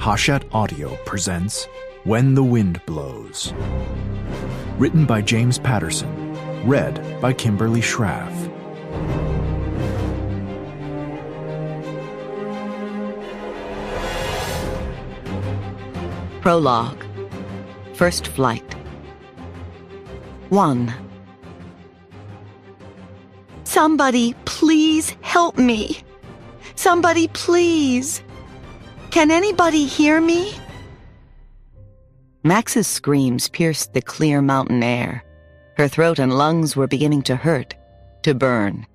Hachette Audio presents When the Wind Blows. Written by James Patterson. Read by Kimberly Schraff. Prologue. First Flight. 1. Somebody, please help me. Somebody, please. Can anybody hear me? Max's screams pierced the clear mountain air. Her throat and lungs were beginning to hurt, to burn.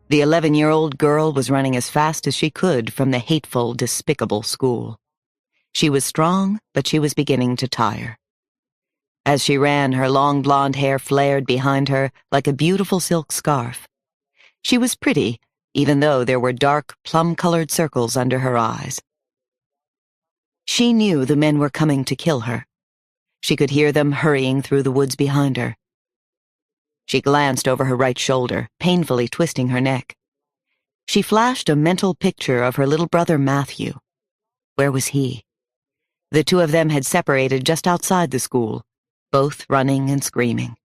The 11-year-old girl was running as fast as she could from the hateful, despicable school. She was strong, but she was beginning to tire. As she ran, her long blonde hair flared behind her like a beautiful silk scarf. She was pretty, even though there were dark, plum-colored circles under her eyes. She knew the men were coming to kill her. She could hear them hurrying through the woods behind her. She glanced over her right shoulder, painfully twisting her neck. She flashed a mental picture of her little brother Matthew. Where was he? The two of them had separated just outside the school, both running and screaming.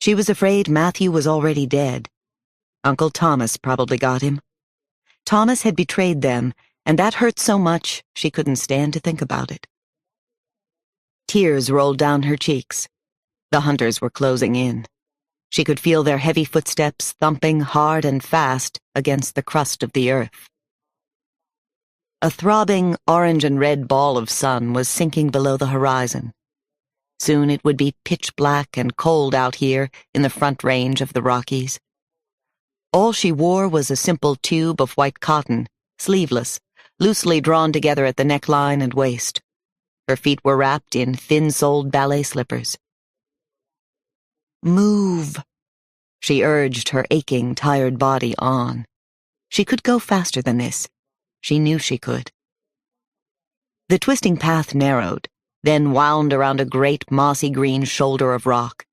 She was afraid Matthew was already dead. Uncle Thomas probably got him. Thomas had betrayed them, and that hurt so much she couldn't stand to think about it. Tears rolled down her cheeks. The hunters were closing in. She could feel their heavy footsteps thumping hard and fast against the crust of the earth. A throbbing orange and red ball of sun was sinking below the horizon. Soon it would be pitch black and cold out here in the front range of the Rockies. All she wore was a simple tube of white cotton, sleeveless, loosely drawn together at the neckline and waist. Her feet were wrapped in thin-soled ballet slippers. Move, she urged her aching, tired body on. She could go faster than this. She knew she could. The twisting path narrowed, then wound around a great mossy green shoulder of rock.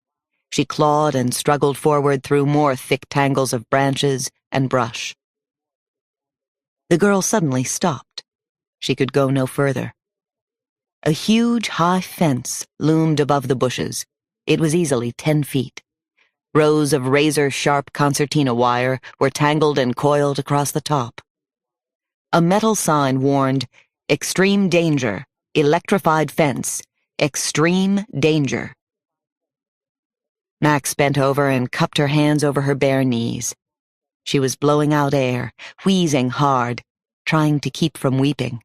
She clawed and struggled forward through more thick tangles of branches and brush. The girl suddenly stopped. She could go no further. A huge, high fence loomed above the bushes. It was easily 10 feet. Rows of razor-sharp concertina wire were tangled and coiled across the top. A metal sign warned, "Extreme danger, electrified fence, extreme danger." Max bent over and cupped her hands over her bare knees. She was blowing out air, wheezing hard, trying to keep from weeping.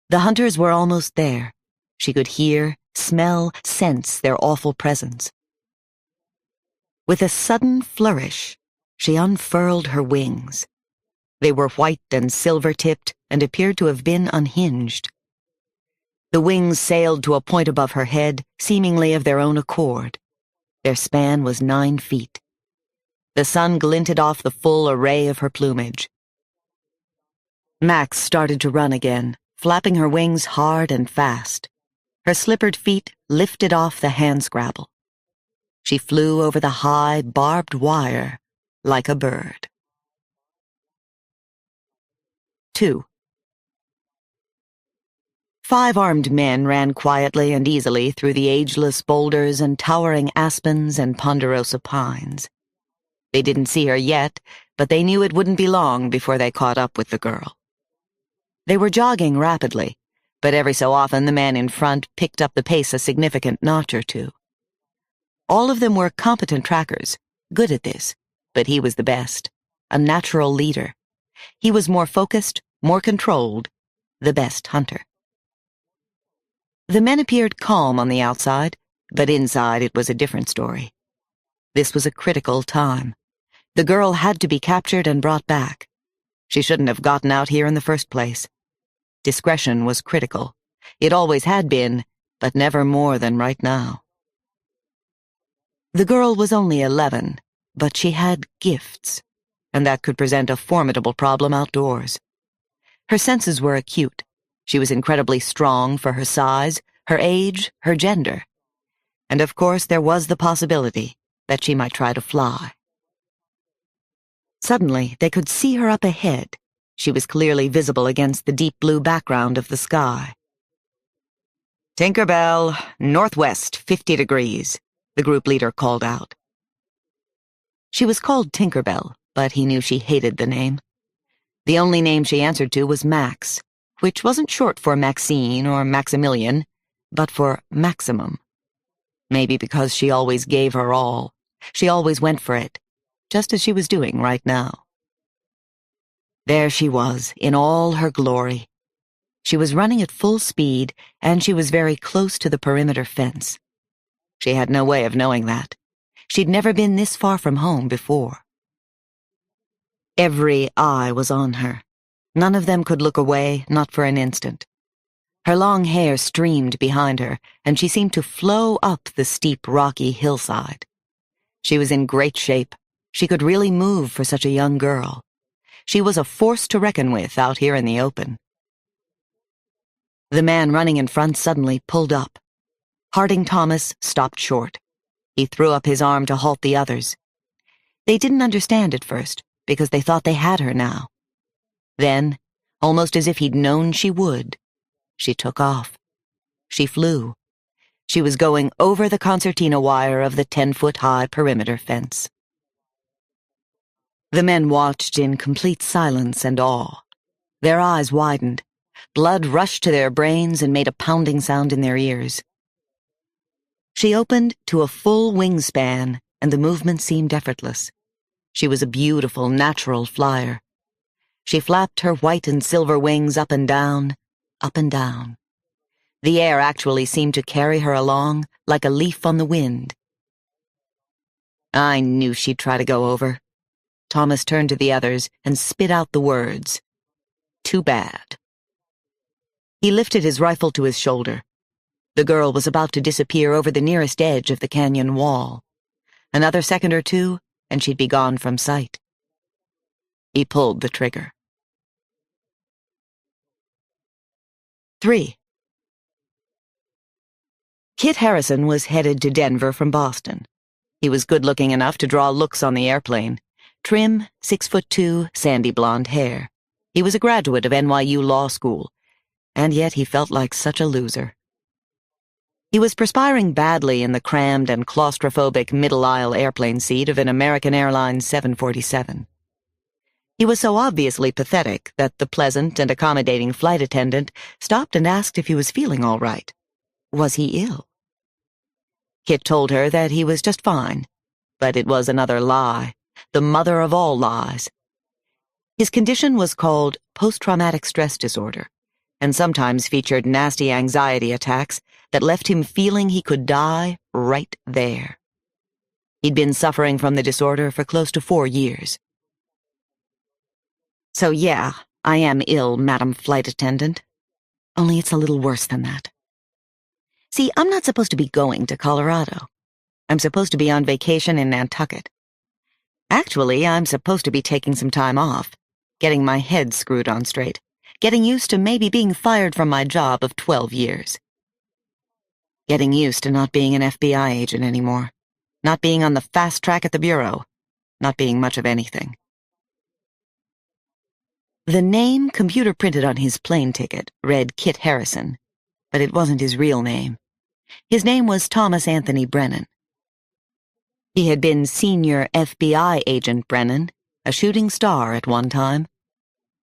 The hunters were almost there. She could hear, smell, sense their awful presence. With a sudden flourish, she unfurled her wings. They were white and silver-tipped and appeared to have been unhinged. The wings sailed to a point above her head, seemingly of their own accord. Their span was 9 feet. The sun glinted off the full array of her plumage. Max started to run again, flapping her wings hard and fast. Her slippered feet lifted off the hand-scrabble. She flew over the high, barbed wire like a bird. 2. 5 armed men ran quietly and easily through the ageless boulders and towering aspens and ponderosa pines. They didn't see her yet, but they knew it wouldn't be long before they caught up with the girl. They were jogging rapidly, but every so often the man in front picked up the pace a significant notch or two. All of them were competent trackers, good at this, but he was the best, a natural leader. He was more focused, more controlled, the best hunter. The men appeared calm on the outside, but inside it was a different story. This was a critical time. The girl had to be captured and brought back. She shouldn't have gotten out here in the first place. Discretion was critical. It always had been, but never more than right now. The girl was only 11, but she had gifts, and that could present a formidable problem outdoors. Her senses were acute. She was incredibly strong for her size, her age, her gender. And of course there was the possibility that she might try to fly. Suddenly, they could see her up ahead, She was clearly visible against the deep blue background of the sky. "Tinker Bell, northwest, 50 degrees, the group leader called out. She was called Tinker Bell, but he knew she hated the name. The only name she answered to was Max, which wasn't short for Maxine or Maximilian, but for Maximum. Maybe because she always gave her all. She always went for it, just as she was doing right now. There she was, in all her glory. She was running at full speed, and she was very close to the perimeter fence. She had no way of knowing that. She'd never been this far from home before. Every eye was on her. None of them could look away, not for an instant. Her long hair streamed behind her, and she seemed to flow up the steep, rocky hillside. She was in great shape. She could really move for such a young girl. She was a force to reckon with out here in the open. The man running in front suddenly pulled up. Harding Thomas stopped short. He threw up his arm to halt the others. They didn't understand at first, because they thought they had her now. Then, almost as if he'd known she would, she took off. She flew. She was going over the concertina wire of the 10-foot-high perimeter fence. The men watched in complete silence and awe. Their eyes widened. Blood rushed to their brains and made a pounding sound in their ears. She opened to a full wingspan, and the movement seemed effortless. She was a beautiful, natural flyer. She flapped her white and silver wings up and down, up and down. The air actually seemed to carry her along like a leaf on the wind. I knew she'd try to go over. Thomas turned to the others and spit out the words, "Too bad." He lifted his rifle to his shoulder. The girl was about to disappear over the nearest edge of the canyon wall. Another second or two, and she'd be gone from sight. He pulled the trigger. 3. Kit Harrison was headed to Denver from Boston. He was good-looking enough to draw looks on the airplane. Trim, 6'2", sandy blonde hair. He was a graduate of NYU Law School, and yet he felt like such a loser. He was perspiring badly in the crammed and claustrophobic middle-aisle airplane seat of an American Airlines 747. He was so obviously pathetic that the pleasant and accommodating flight attendant stopped and asked if he was feeling all right. Was he ill? Kit told her that he was just fine, but it was another lie, the mother of all lies. His condition was called post-traumatic stress disorder, and sometimes featured nasty anxiety attacks that left him feeling he could die right there. He'd been suffering from the disorder for close to 4 years. "So yeah, I am ill, Madam Flight Attendant. Only it's a little worse than that. See, I'm not supposed to be going to Colorado. I'm supposed to be on vacation in Nantucket. Actually, I'm supposed to be taking some time off, getting my head screwed on straight, getting used to maybe being fired from my job of 12 years. Getting used to not being an FBI agent anymore, not being on the fast track at the Bureau, not being much of anything." The name computer-printed on his plane ticket read Kit Harrison, but it wasn't his real name. His name was Thomas Anthony Brennan. He had been Senior FBI Agent Brennan, a shooting star at one time.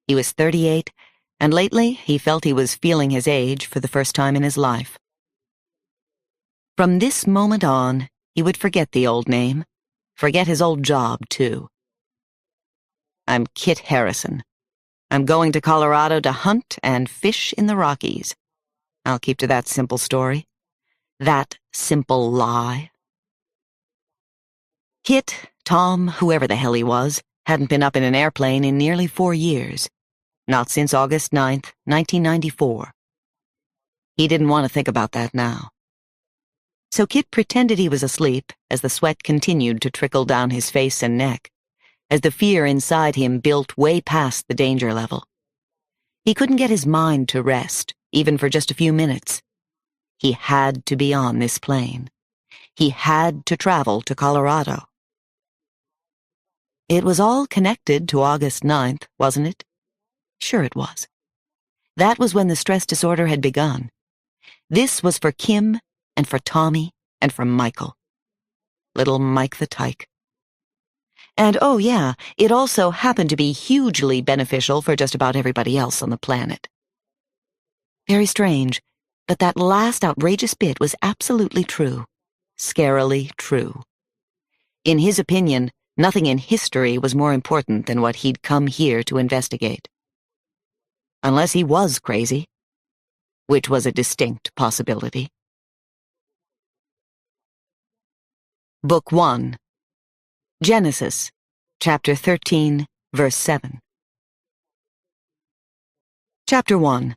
He was 38, and lately he felt he was feeling his age for the first time in his life. From this moment on, he would forget the old name, forget his old job, too. "I'm Kit Harrison. I'm going to Colorado to hunt and fish in the Rockies. I'll keep to that simple story. That simple lie." Kit, Tom, whoever the hell he was, hadn't been up in an airplane in nearly 4 years. Not since August 9th, 1994. He didn't want to think about that now. So Kit pretended he was asleep as the sweat continued to trickle down his face and neck, as the fear inside him built way past the danger level. He couldn't get his mind to rest, even for just a few minutes. He had to be on this plane. He had to travel to Colorado. It was all connected to August 9th, wasn't it? Sure it was. That was when the stress disorder had begun. This was for Kim and for Tommy and for Michael. Little Mike the Tyke. And oh yeah, it also happened to be hugely beneficial for just about everybody else on the planet. Very strange, but that last outrageous bit was absolutely true. Scarily true. In his opinion, nothing in history was more important than what he'd come here to investigate. Unless he was crazy, which was a distinct possibility. Book 1. Genesis, Chapter 13, Verse 7. Chapter 1.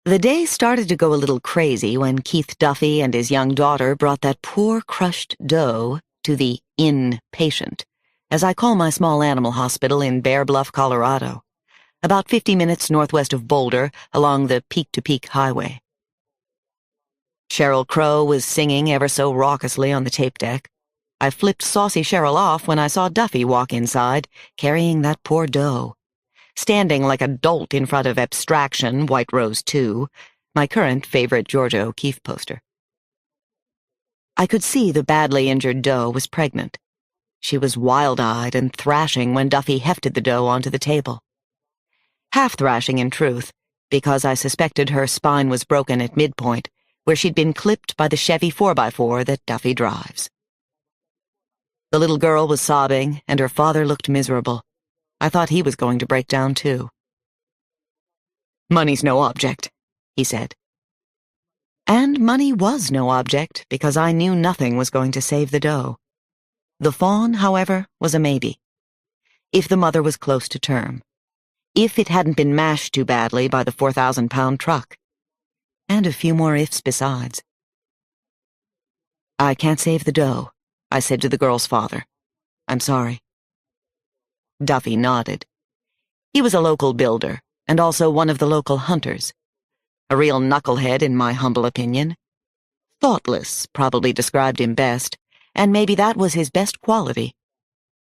The day started to go a little crazy when Keith Duffy and his young daughter brought that poor crushed doe to the inpatient, as I call my small animal hospital in Bear Bluff, Colorado, about 50 minutes northwest of Boulder along the Peak-to-Peak Highway. Sheryl Crow was singing ever so raucously on the tape deck. I flipped saucy Sheryl off when I saw Duffy walk inside, carrying that poor doe, standing like a dolt in front of Abstraction, White Rose 2, my current favorite Georgia O'Keeffe poster. I could see the badly injured doe was pregnant. She was wild-eyed and thrashing when Duffy hefted the doe onto the table. Half-thrashing, in truth, because I suspected her spine was broken at midpoint, where she'd been clipped by the Chevy 4x4 that Duffy drives. The little girl was sobbing, and her father looked miserable. I thought he was going to break down, too. "Money's no object," he said. And money was no object, because I knew nothing was going to save the doe. The fawn, however, was a maybe. If the mother was close to term. If it hadn't been mashed too badly by the 4,000-pound truck. And a few more ifs besides. "I can't save the doe," I said to the girl's father. "I'm sorry." Duffy nodded. He was a local builder, and also one of the local hunters. A real knucklehead, in my humble opinion. Thoughtless probably described him best, and maybe that was his best quality.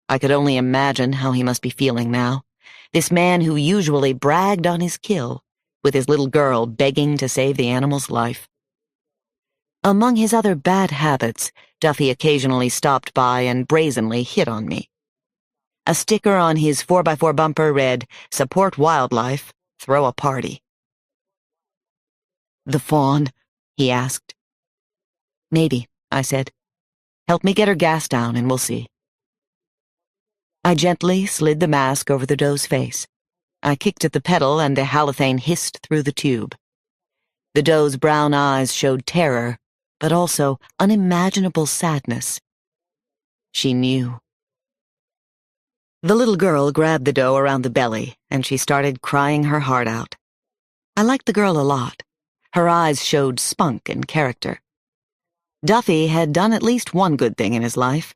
I could only imagine how he must be feeling now, this man who usually bragged on his kill, with his little girl begging to save the animal's life. Among his other bad habits, Duffy occasionally stopped by and brazenly hit on me. A sticker on his 4x4 bumper read, "Support Wildlife, Throw a Party." "The fawn?" he asked. "Maybe," I said. "Help me get her gas down and we'll see." I gently slid the mask over the doe's face. I kicked at the pedal and the halothane hissed through the tube. The doe's brown eyes showed terror, but also unimaginable sadness. She knew. The little girl grabbed the doe around the belly, and she started crying her heart out. I liked the girl a lot. Her eyes showed spunk and character. Duffy had done at least one good thing in his life.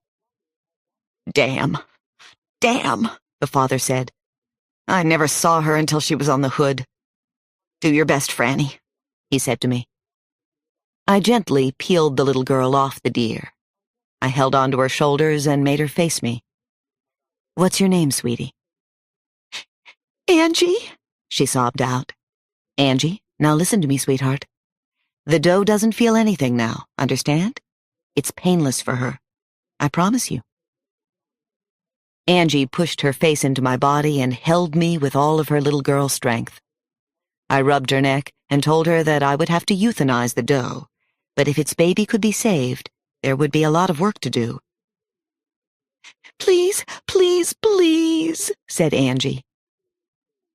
"Damn, damn," the father said. "I never saw her until she was on the hood. Do your best, Franny," he said to me. I gently peeled the little girl off the deer. I held onto her shoulders and made her face me. "What's your name, sweetie?" "Angie," she sobbed out. "Angie, now listen to me, sweetheart. The doe doesn't feel anything now, understand? It's painless for her. I promise you." Angie pushed her face into my body and held me with all of her little girl strength. I rubbed her neck and told her that I would have to euthanize the doe, but if its baby could be saved, there would be a lot of work to do. "Please, please, please," said Angie.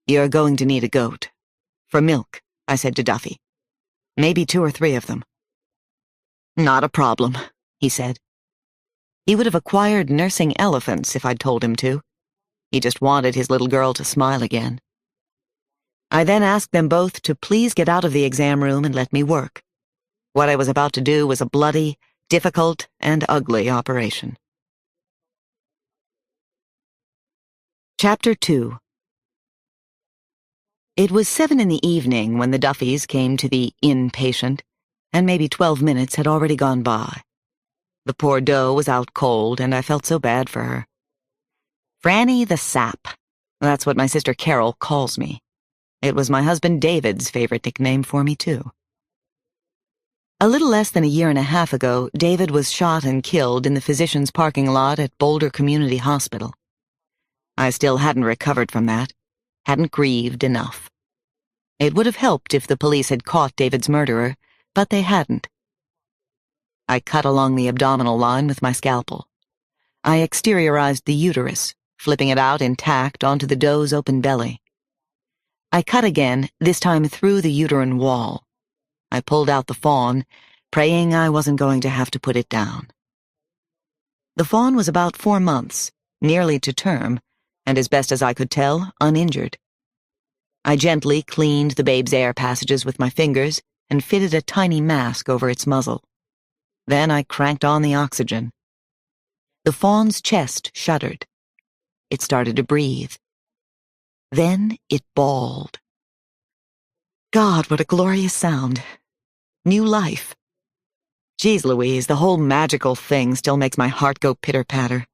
"You're going to need a goat. For milk," I said to Duffy. "Maybe 2 or 3 of them." "Not a problem," he said. He would have acquired nursing elephants if I'd told him to. He just wanted his little girl to smile again. I then asked them both to please get out of the exam room and let me work. What I was about to do was a bloody, difficult, and ugly operation. Chapter 2. It was 7 in the evening when the Duffys came to the inpatient, and maybe 12 minutes had already gone by. The poor doe was out cold, and I felt so bad for her. "Franny the sap," That's what my sister Carol calls me. It was my husband David's favorite nickname for me, too. A little less than a year and a half ago, David was shot and killed in the physician's parking lot at Boulder Community Hospital. I still hadn't recovered from that, hadn't grieved enough. It would have helped if the police had caught David's murderer, but they hadn't. I cut along the abdominal line with my scalpel. I exteriorized the uterus, flipping it out intact onto the doe's open belly. I cut again, this time through the uterine wall. I pulled out the fawn, praying I wasn't going to have to put it down. The fawn was about 4 months, nearly to term, and as best as I could tell, uninjured. I gently cleaned the babe's air passages with my fingers and fitted a tiny mask over its muzzle. Then I cranked on the oxygen. The fawn's chest shuddered. It started to breathe. Then it bawled. God, what a glorious sound. New life. Geez Louise, the whole magical thing still makes my heart go pitter-patter.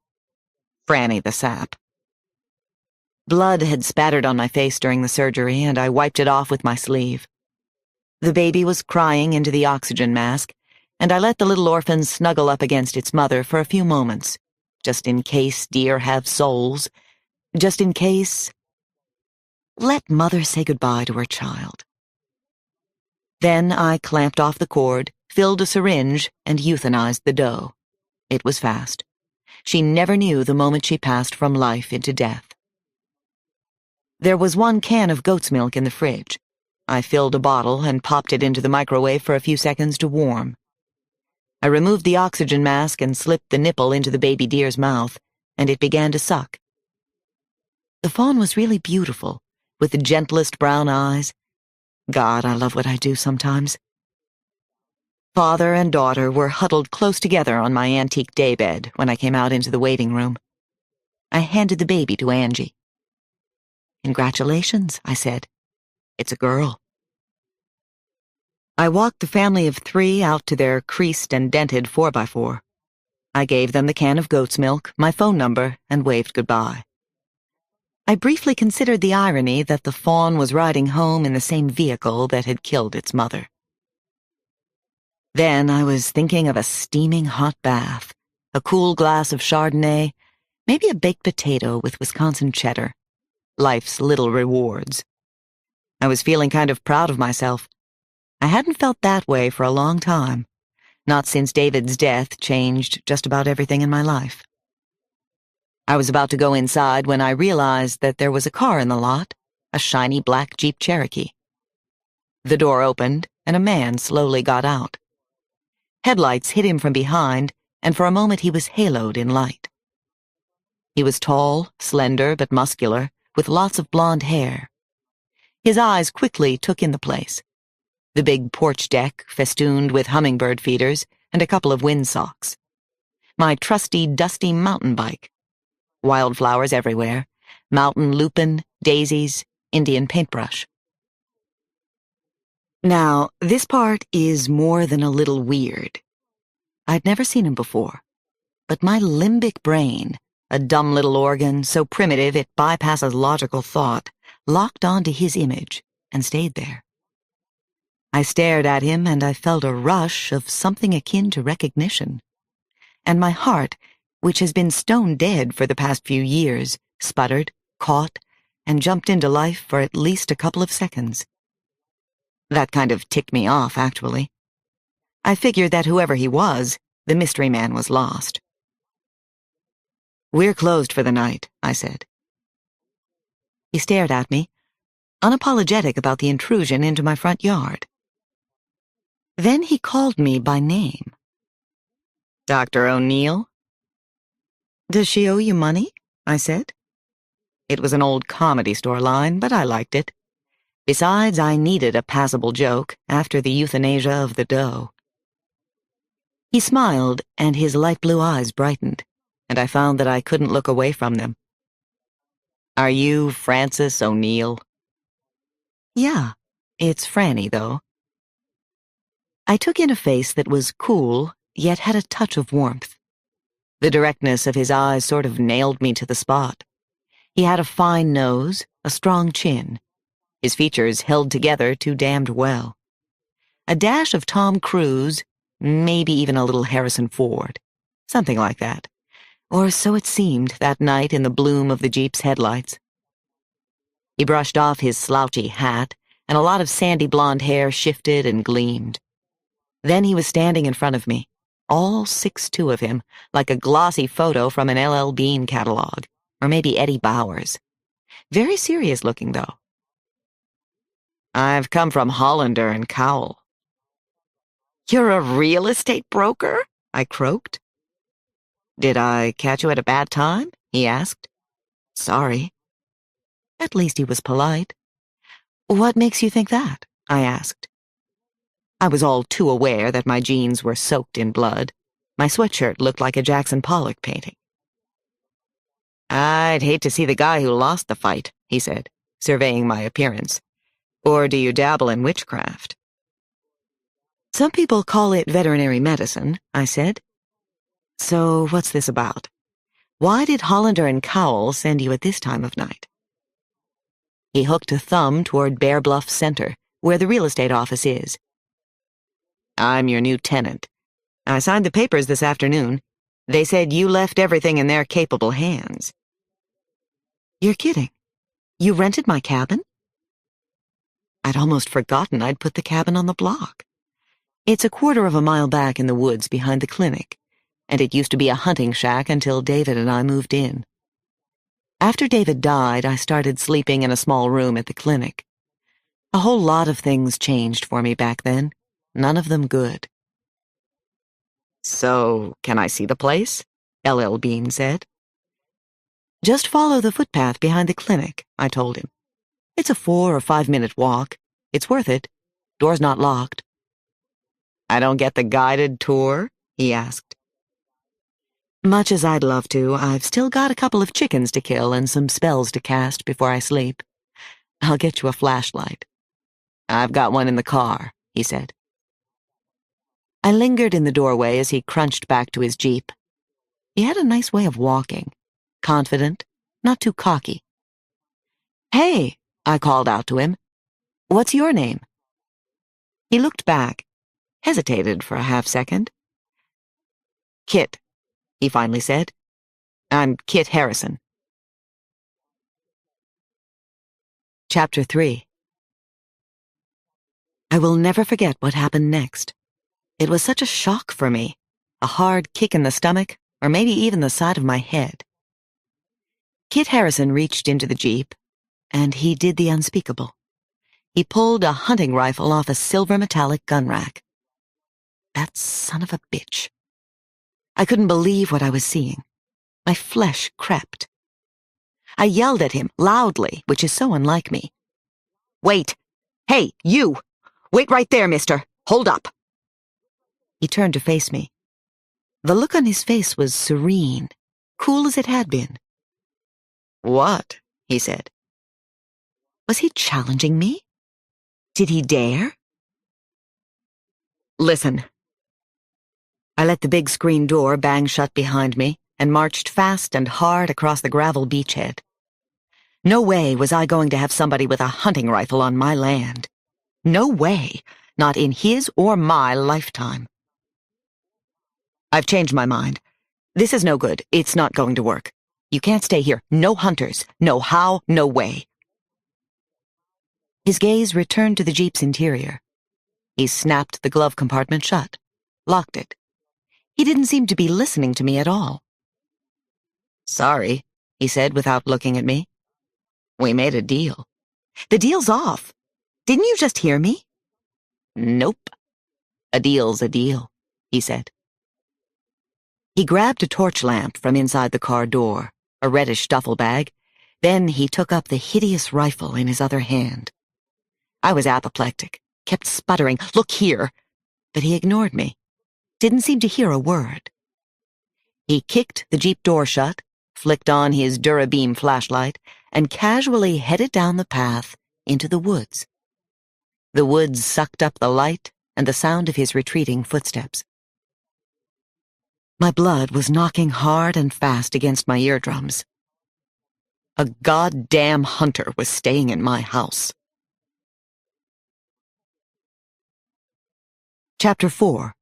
Franny the sap. Blood had spattered on my face during the surgery, and I wiped it off with my sleeve. The baby was crying into the oxygen mask, and I let the little orphan snuggle up against its mother for a few moments, just in case deer have souls, just in case. Let mother say goodbye to her child. Then I clamped off the cord, filled a syringe, and euthanized the doe. It was fast. She never knew the moment she passed from life into death. There was 1 can of goat's milk in the fridge. I filled a bottle and popped it into the microwave for a few seconds to warm. I removed the oxygen mask and slipped the nipple into the baby deer's mouth, and it began to suck. The fawn was really beautiful, with the gentlest brown eyes. God, I love what I do sometimes. Father and daughter were huddled close together on my antique daybed when I came out into the waiting room. I handed the baby to Angie. Congratulations, I said. It's a girl. I walked the family of 3 out to their creased and dented 4x4. I gave them the can of goat's milk, my phone number, and waved goodbye. I briefly considered the irony that the fawn was riding home in the same vehicle that had killed its mother. Then I was thinking of a steaming hot bath, a cool glass of Chardonnay, maybe a baked potato with Wisconsin cheddar. Life's little rewards. I was feeling kind of proud of myself. I hadn't felt that way for a long time, not since David's death changed just about everything in my life. I was about to go inside when I realized that there was a car in the lot, a shiny black Jeep Cherokee. The door opened, and a man slowly got out. Headlights hit him from behind, and for a moment he was haloed in light. He was tall, slender, but muscular, with lots of blonde hair. His eyes quickly took in the place. The big porch deck, festooned with hummingbird feeders, and a couple of windsocks. My trusty, dusty mountain bike. Wildflowers everywhere, mountain lupin, daisies, Indian paintbrush. Now, this part is more than a little weird. I'd never seen him before, but my limbic brain, a dumb little organ so primitive it bypasses logical thought, locked onto his image and stayed there. I stared at him and I felt a rush of something akin to recognition. And my heart, which has been stone dead for the past few years, sputtered, caught, and jumped into life for at least a couple of seconds. That kind of ticked me off, actually. I figured that whoever he was, the mystery man was lost. "We're closed for the night," I said. He stared at me, unapologetic about the intrusion into my front yard. Then he called me by name. "Dr. O'Neill?" "Does she owe you money?" I said. It was an old comedy store line, but I liked it. Besides, I needed a passable joke after the euthanasia of the doe. He smiled, and his light blue eyes brightened, and I found that I couldn't look away from them. "Are you Francis O'Neill?" "Yeah, it's Franny, though." I took in a face that was cool, yet had a touch of warmth. The directness of his eyes sort of nailed me to the spot. He had a fine nose, a strong chin. His features held together too damned well. A dash of Tom Cruise, maybe even a little Harrison Ford. Something like that. Or so it seemed that night in the bloom of the Jeep's headlights. He brushed off his slouchy hat, and a lot of sandy blonde hair shifted and gleamed. Then he was standing in front of me, all 6'2" of him, like a glossy photo from an L.L. Bean catalog, or maybe Eddie Bowers. Very serious looking, though. "I've come from Hollander and Cowell." "You're a real estate broker?" I croaked. "Did I catch you at a bad time?" he asked. "Sorry." At least he was polite. "What makes you think that?" I asked. I was all too aware that my jeans were soaked in blood. My sweatshirt looked like a Jackson Pollock painting. "I'd hate to see the guy who lost the fight," he said, surveying my appearance. "Or do you dabble in witchcraft?" "Some people call it veterinary medicine," I said. "So what's this about? Why did Hollander and Cowell send you at this time of night?" He hooked a thumb toward Bear Bluff Center, where the real estate office is. "I'm your new tenant. I signed the papers this afternoon. They said you left everything in their capable hands." "You're kidding. You rented my cabin?" I'd almost forgotten I'd put the cabin on the block. It's a quarter of a mile back in the woods behind the clinic, and it used to be a hunting shack until David and I moved in. After David died, I started sleeping in a small room at the clinic. A whole lot of things changed for me back then, none of them good. "So, can I see the place?" L.L. Bean said. "Just follow the footpath behind the clinic," I told him. "It's a 4 or 5 minute walk. It's worth it. Door's not locked." "I don't get the guided tour?" he asked. "Much as I'd love to, I've still got a couple of chickens to kill and some spells to cast before I sleep. I'll get you a flashlight." "I've got one in the car," he said. I lingered in the doorway as he crunched back to his Jeep. He had a nice way of walking, confident, not too cocky. "Hey," I called out to him. "What's your name?" He looked back, hesitated for a half-second. "Kit," he finally said. "I'm Kit Harrison." Chapter 3. I will never forget what happened next. It was such a shock for me, a hard kick in the stomach, or maybe even the side of my head. Kit Harrison reached into the Jeep, and he did the unspeakable. He pulled a hunting rifle off a silver metallic gun rack. That son of a bitch. I couldn't believe what I was seeing. My flesh crept. I yelled at him, loudly, which is so unlike me. "Wait! Hey, you! Wait right there, mister! Hold up!" He turned to face me. The look on his face was serene, cool as it had been. "What?" he said. Was he challenging me? Did he dare? "Listen." I let the big screen door bang shut behind me and marched fast and hard across the gravel beachhead. No way was I going to have somebody with a hunting rifle on my land. No way, not in his or my lifetime. "I've changed my mind. This is no good. It's not going to work. You can't stay here. No hunters. No how, no way." His gaze returned to the Jeep's interior. He snapped the glove compartment shut, locked it. He didn't seem to be listening to me at all. "Sorry," he said without looking at me. "We made a deal." "The deal's off. Didn't you just hear me?" "Nope. A deal's a deal," he said. He grabbed a torch lamp from inside the car door, a reddish duffel bag. Then he took up the hideous rifle in his other hand. I was apoplectic, kept sputtering, "Look here," but he ignored me. Didn't seem to hear a word. He kicked the Jeep door shut, flicked on his Durabeam flashlight, and casually headed down the path into the woods. The woods sucked up the light and the sound of his retreating footsteps. My blood was knocking hard and fast against my eardrums. A goddamn hunter was staying in my house. Chapter 4.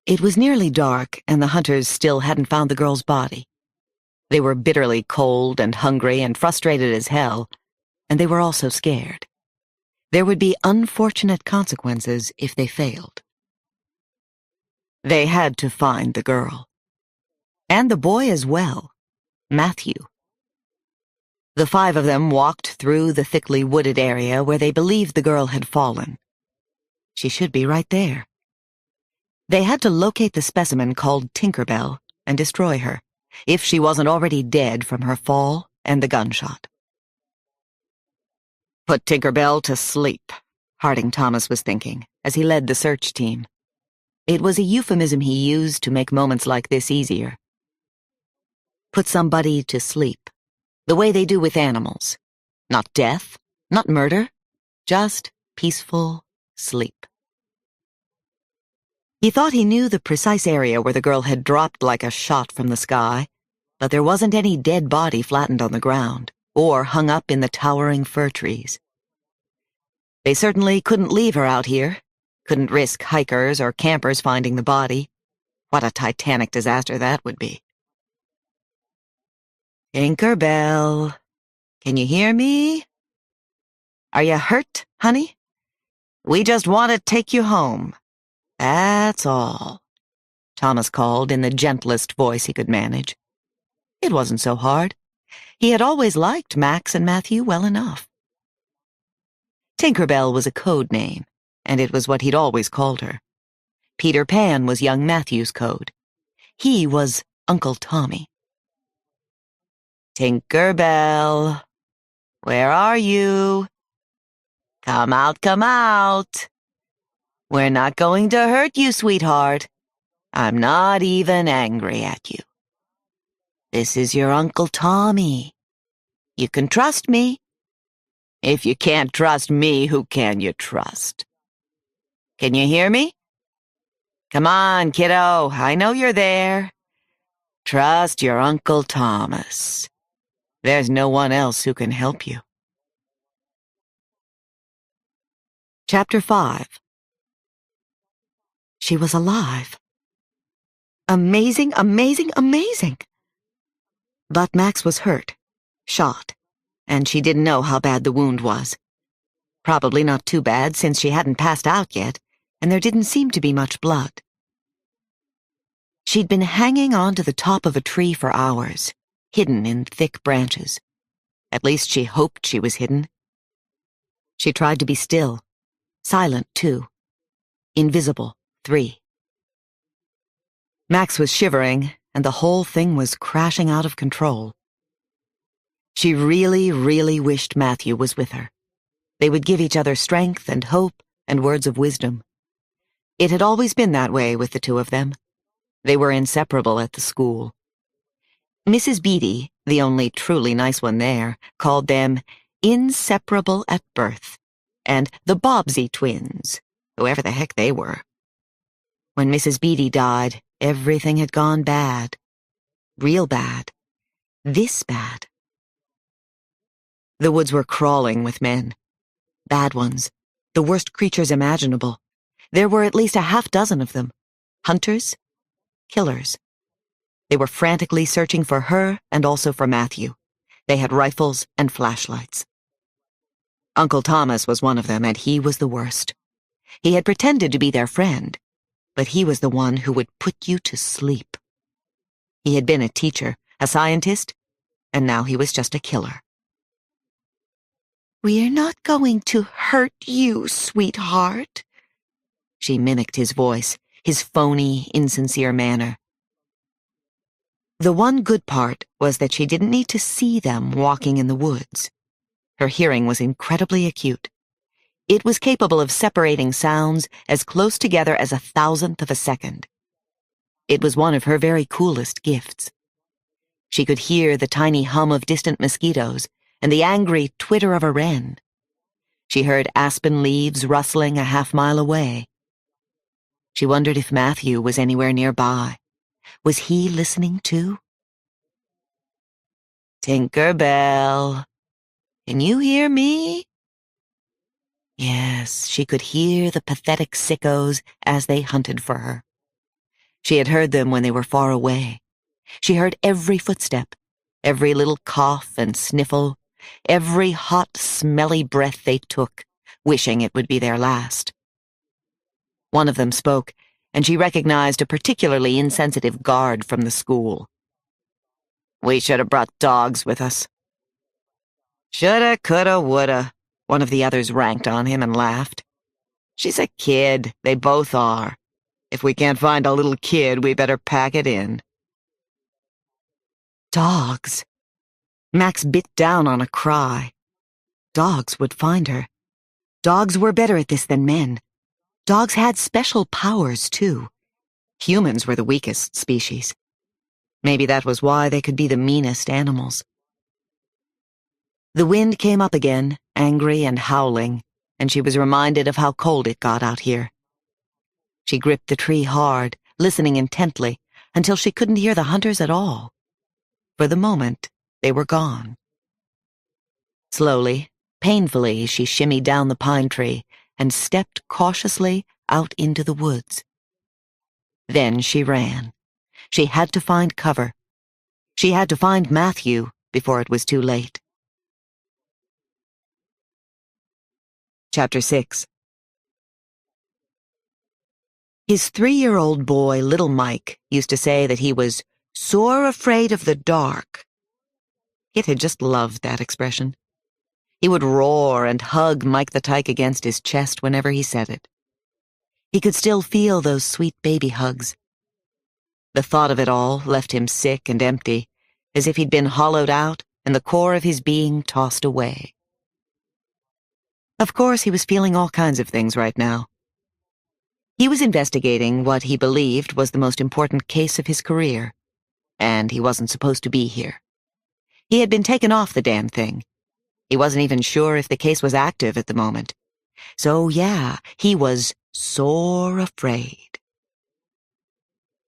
It was nearly dark, and the hunters still hadn't found the girl's body. They were bitterly cold and hungry and frustrated as hell, and they were also scared. There would be unfortunate consequences if they failed. They had to find the girl. And the boy as well, Matthew. The 5 of them walked through the thickly wooded area where they believed the girl had fallen. She should be right there. They had to locate the specimen called Tinkerbell and destroy her, if she wasn't already dead from her fall and the gunshot. Put Tinkerbell to sleep, Harding Thomas was thinking, as he led the search team. It was a euphemism he used to make moments like this easier. Put somebody to sleep, the way they do with animals. Not death, not murder, just peaceful sleep. He thought he knew the precise area where the girl had dropped like a shot from the sky, but there wasn't any dead body flattened on the ground, or hung up in the towering fir trees. They certainly couldn't leave her out here, couldn't risk hikers or campers finding the body. What a titanic disaster that would be. Tinkerbell, can you hear me? Are you hurt, honey? We just want to take you home. That's all, Thomas called in the gentlest voice he could manage. It wasn't so hard. He had always liked Max and Matthew well enough. Tinkerbell was a code name, and it was what he'd always called her. Peter Pan was young Matthew's code. He was Uncle Tommy. Tinkerbell, where are you? Come out, come out. We're not going to hurt you, sweetheart. I'm not even angry at you. This is your Uncle Tommy. You can trust me. If you can't trust me, who can you trust? Can you hear me? Come on, kiddo. I know you're there. Trust your Uncle Thomas. There's no one else who can help you. Chapter 5. She was alive. Amazing, amazing, amazing. But Max was hurt, shot, and she didn't know how bad the wound was. Probably not too bad since she hadn't passed out yet, and there didn't seem to be much blood. She'd been hanging on to the top of a tree for hours, hidden in thick branches. At least she hoped she was hidden. She tried to be still, silent too, invisible. 3. Max was shivering, and the whole thing was crashing out of control. She really, really wished Matthew was with her. They would give each other strength and hope and words of wisdom. It had always been that way with the 2 of them. They were inseparable at the school. Mrs. Beatty, the only truly nice one there, called them inseparable at birth, and the Bobbsey twins, whoever the heck they were. When Mrs. Beatty died, everything had gone bad. Real bad. This bad. The woods were crawling with men. Bad ones. The worst creatures imaginable. There were at least a half-dozen of them. Hunters. Killers. They were frantically searching for her and also for Matthew. They had rifles and flashlights. Uncle Thomas was one of them, and he was the worst. He had pretended to be their friend, but he was the one who would put you to sleep. He had been a teacher, a scientist, and now he was just a killer. "We're not going to hurt you, sweetheart," she mimicked his voice, his phony, insincere manner. The one good part was that she didn't need to see them walking in the woods. Her hearing was incredibly acute. It was capable of separating sounds as close together as 1,000th of a second. It was one of her very coolest gifts. She could hear the tiny hum of distant mosquitoes and the angry twitter of a wren. She heard aspen leaves rustling a half-mile away. She wondered if Matthew was anywhere nearby. Was he listening too? Tinker Bell, can you hear me? Yes, she could hear the pathetic sickos as they hunted for her. She had heard them when they were far away. She heard every footstep, every little cough and sniffle, every hot, smelly breath they took, wishing it would be their last. One of them spoke, and she recognized a particularly insensitive guard from the school. "We should have brought dogs with us." "Shoulda, coulda, woulda," one of the others ranked on him and laughed. "She's a kid, they both are. If we can't find a little kid, we better pack it in." Dogs. Max bit down on a cry. Dogs would find her. Dogs were better at this than men. Dogs had special powers, too. Humans were the weakest species. Maybe that was why they could be the meanest animals. The wind came up again, angry and howling, and she was reminded of how cold it got out here. She gripped the tree hard, listening intently, until she couldn't hear the hunters at all. For the moment, they were gone. Slowly, painfully, she shimmied down the pine tree and stepped cautiously out into the woods. Then she ran. She had to find cover. She had to find Matthew before it was too late. Chapter 6. His 3-year-old boy, little Mike, used to say that he was sore afraid of the dark. Kit had just loved that expression. He would roar and hug Mike the Tyke against his chest whenever he said it. He could still feel those sweet baby hugs. The thought of it all left him sick and empty, as if he'd been hollowed out and the core of his being tossed away. Of course, he was feeling all kinds of things right now. He was investigating what he believed was the most important case of his career, and he wasn't supposed to be here. He had been taken off the damn thing. He wasn't even sure if the case was active at the moment. So yeah, he was sore afraid.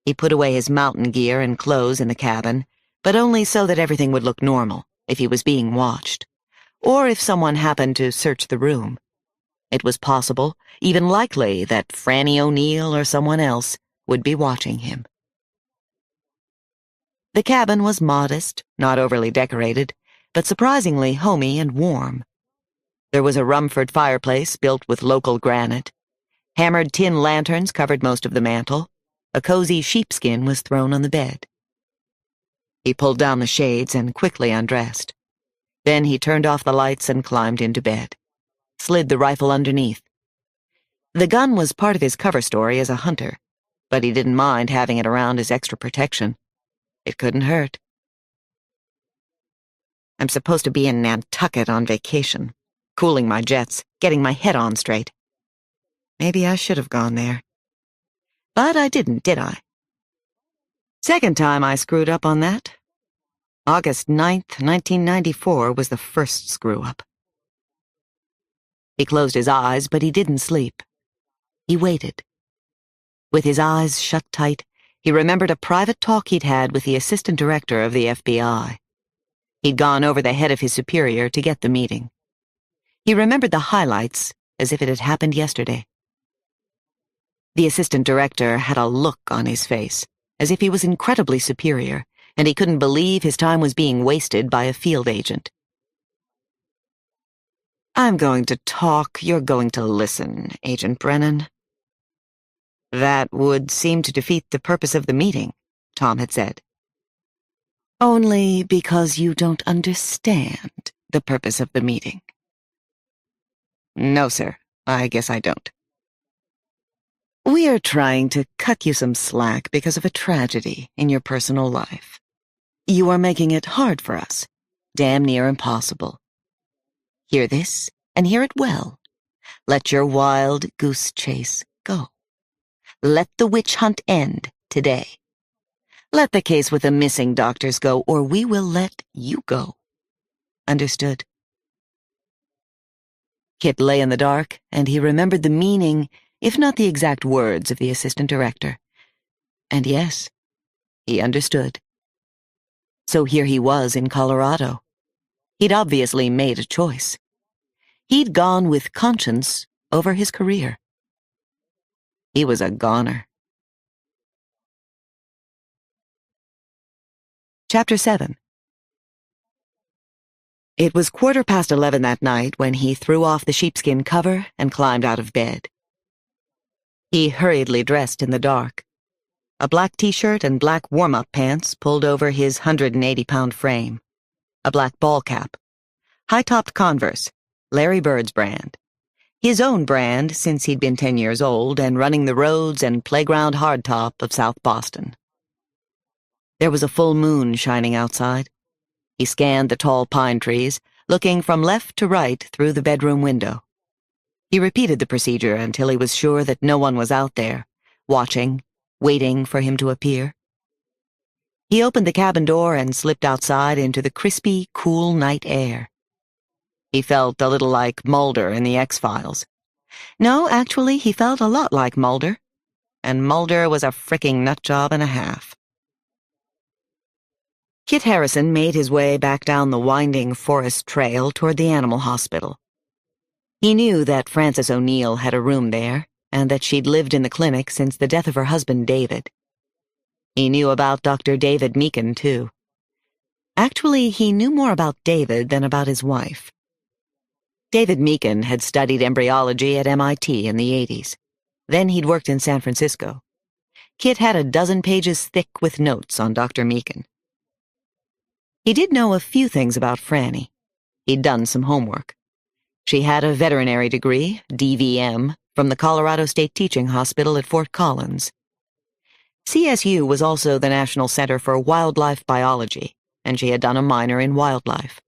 He put away his mountain gear and clothes in the cabin, but only so that everything would look normal if he was being watched, or if someone happened to search the room. It was possible, even likely, that Franny O'Neill or someone else would be watching him. The cabin was modest, not overly decorated, but surprisingly homey and warm. There was a Rumford fireplace built with local granite. Hammered tin lanterns covered most of the mantel. A cozy sheepskin was thrown on the bed. He pulled down the shades and quickly undressed. Then he turned off the lights and climbed into bed, slid the rifle underneath. The gun was part of his cover story as a hunter, but he didn't mind having it around as extra protection. It couldn't hurt. I'm supposed to be in Nantucket on vacation, cooling my jets, getting my head on straight. Maybe I should have gone there. But I didn't, did I? Second time I screwed up on that. August 9th, 1994 was the first screw-up. He closed his eyes, but he didn't sleep. He waited. With his eyes shut tight, he remembered a private talk he'd had with the assistant director of the FBI. He'd gone over the head of his superior to get the meeting. He remembered the highlights as if it had happened yesterday. The assistant director had a look on his face, as if he was incredibly superior, and he couldn't believe his time was being wasted by a field agent. "I'm going to talk, you're going to listen, Agent Brennan." "That would seem to defeat the purpose of the meeting," Tom had said. "Only because you don't understand the purpose of the meeting." "No, sir, I guess I don't." "We are trying to cut you some slack because of a tragedy in your personal life. You are making it hard for us, damn near impossible. Hear this, and hear it well. Let your wild goose chase go. Let the witch hunt end today. Let the case with the missing doctors go, or we will let you go. Understood?" Kit lay in the dark, and he remembered the meaning, if not the exact words, of the assistant director. And yes, he understood. So here he was in Colorado. He'd obviously made a choice. He'd gone with conscience over his career. He was a goner. Chapter 7. It was 11:15 that night when he threw off the sheepskin cover and climbed out of bed. He hurriedly dressed in the dark. A black t-shirt and black warm-up pants pulled over his 180-pound frame. A black ball cap. High-topped Converse, Larry Bird's brand. His own brand since he'd been 10 years old and running the roads and playground hardtop of South Boston. There was a full moon shining outside. He scanned the tall pine trees, looking from left to right through the bedroom window. He repeated the procedure until he was sure that no one was out there, watching, waiting for him to appear. He opened the cabin door and slipped outside into the crispy, cool night air. He felt a little like Mulder in the X-Files. No, actually, he felt a lot like Mulder. And Mulder was a fricking nutjob and a half. Kit Harrison made his way back down the winding forest trail toward the animal hospital. He knew that Frances O'Neill had a room there, and that she'd lived in the clinic since the death of her husband, David. He knew about Dr. David Meakin, too. Actually, he knew more about David than about his wife. David Meakin had studied embryology at MIT in the 80s. Then he'd worked in San Francisco. Kit had a dozen pages thick with notes on Dr. Meakin. He did know a few things about Franny. He'd done some homework. She had a veterinary degree, DVM, from the Colorado State Teaching Hospital at Fort Collins. CSU was also the National Center for Wildlife Biology, and she had done a minor in wildlife.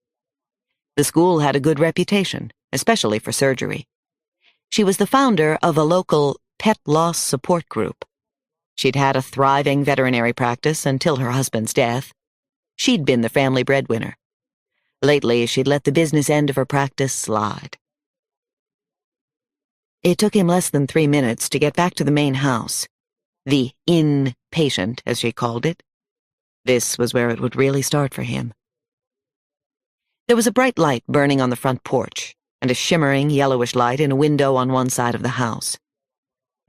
The school had a good reputation, especially for surgery. She was the founder of a local pet loss support group. She'd had a thriving veterinary practice until her husband's death. She'd been the family breadwinner. Lately, she'd let the business end of her practice slide. It took him less than 3 minutes to get back to the main house. The inpatient, as she called it. This was where it would really start for him. There was a bright light burning on the front porch, and a shimmering yellowish light in a window on one side of the house.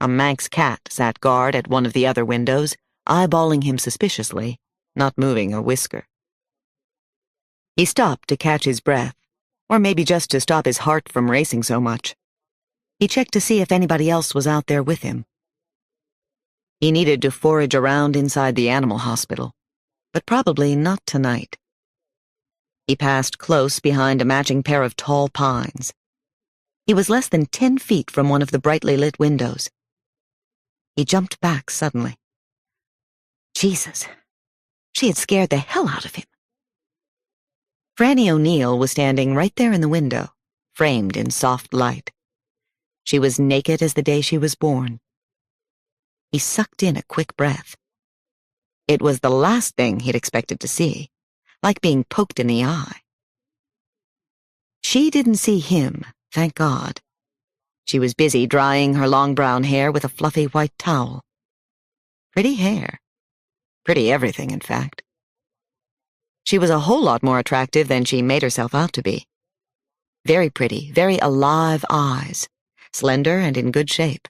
A Manx cat sat guard at one of the other windows, eyeballing him suspiciously, not moving a whisker. He stopped to catch his breath, or maybe just to stop his heart from racing so much. He checked to see if anybody else was out there with him. He needed to forage around inside the animal hospital, but probably not tonight. He passed close behind a matching pair of tall pines. He was less than 10 feet from one of the brightly lit windows. He jumped back suddenly. Jesus, she had scared the hell out of him. Franny O'Neill was standing right there in the window, framed in soft light. She was naked as the day she was born. He sucked in a quick breath. It was the last thing he'd expected to see, like being poked in the eye. She didn't see him, thank God. She was busy drying her long brown hair with a fluffy white towel. Pretty hair. Pretty everything, in fact. She was a whole lot more attractive than she made herself out to be. Very pretty, very alive eyes, slender and in good shape.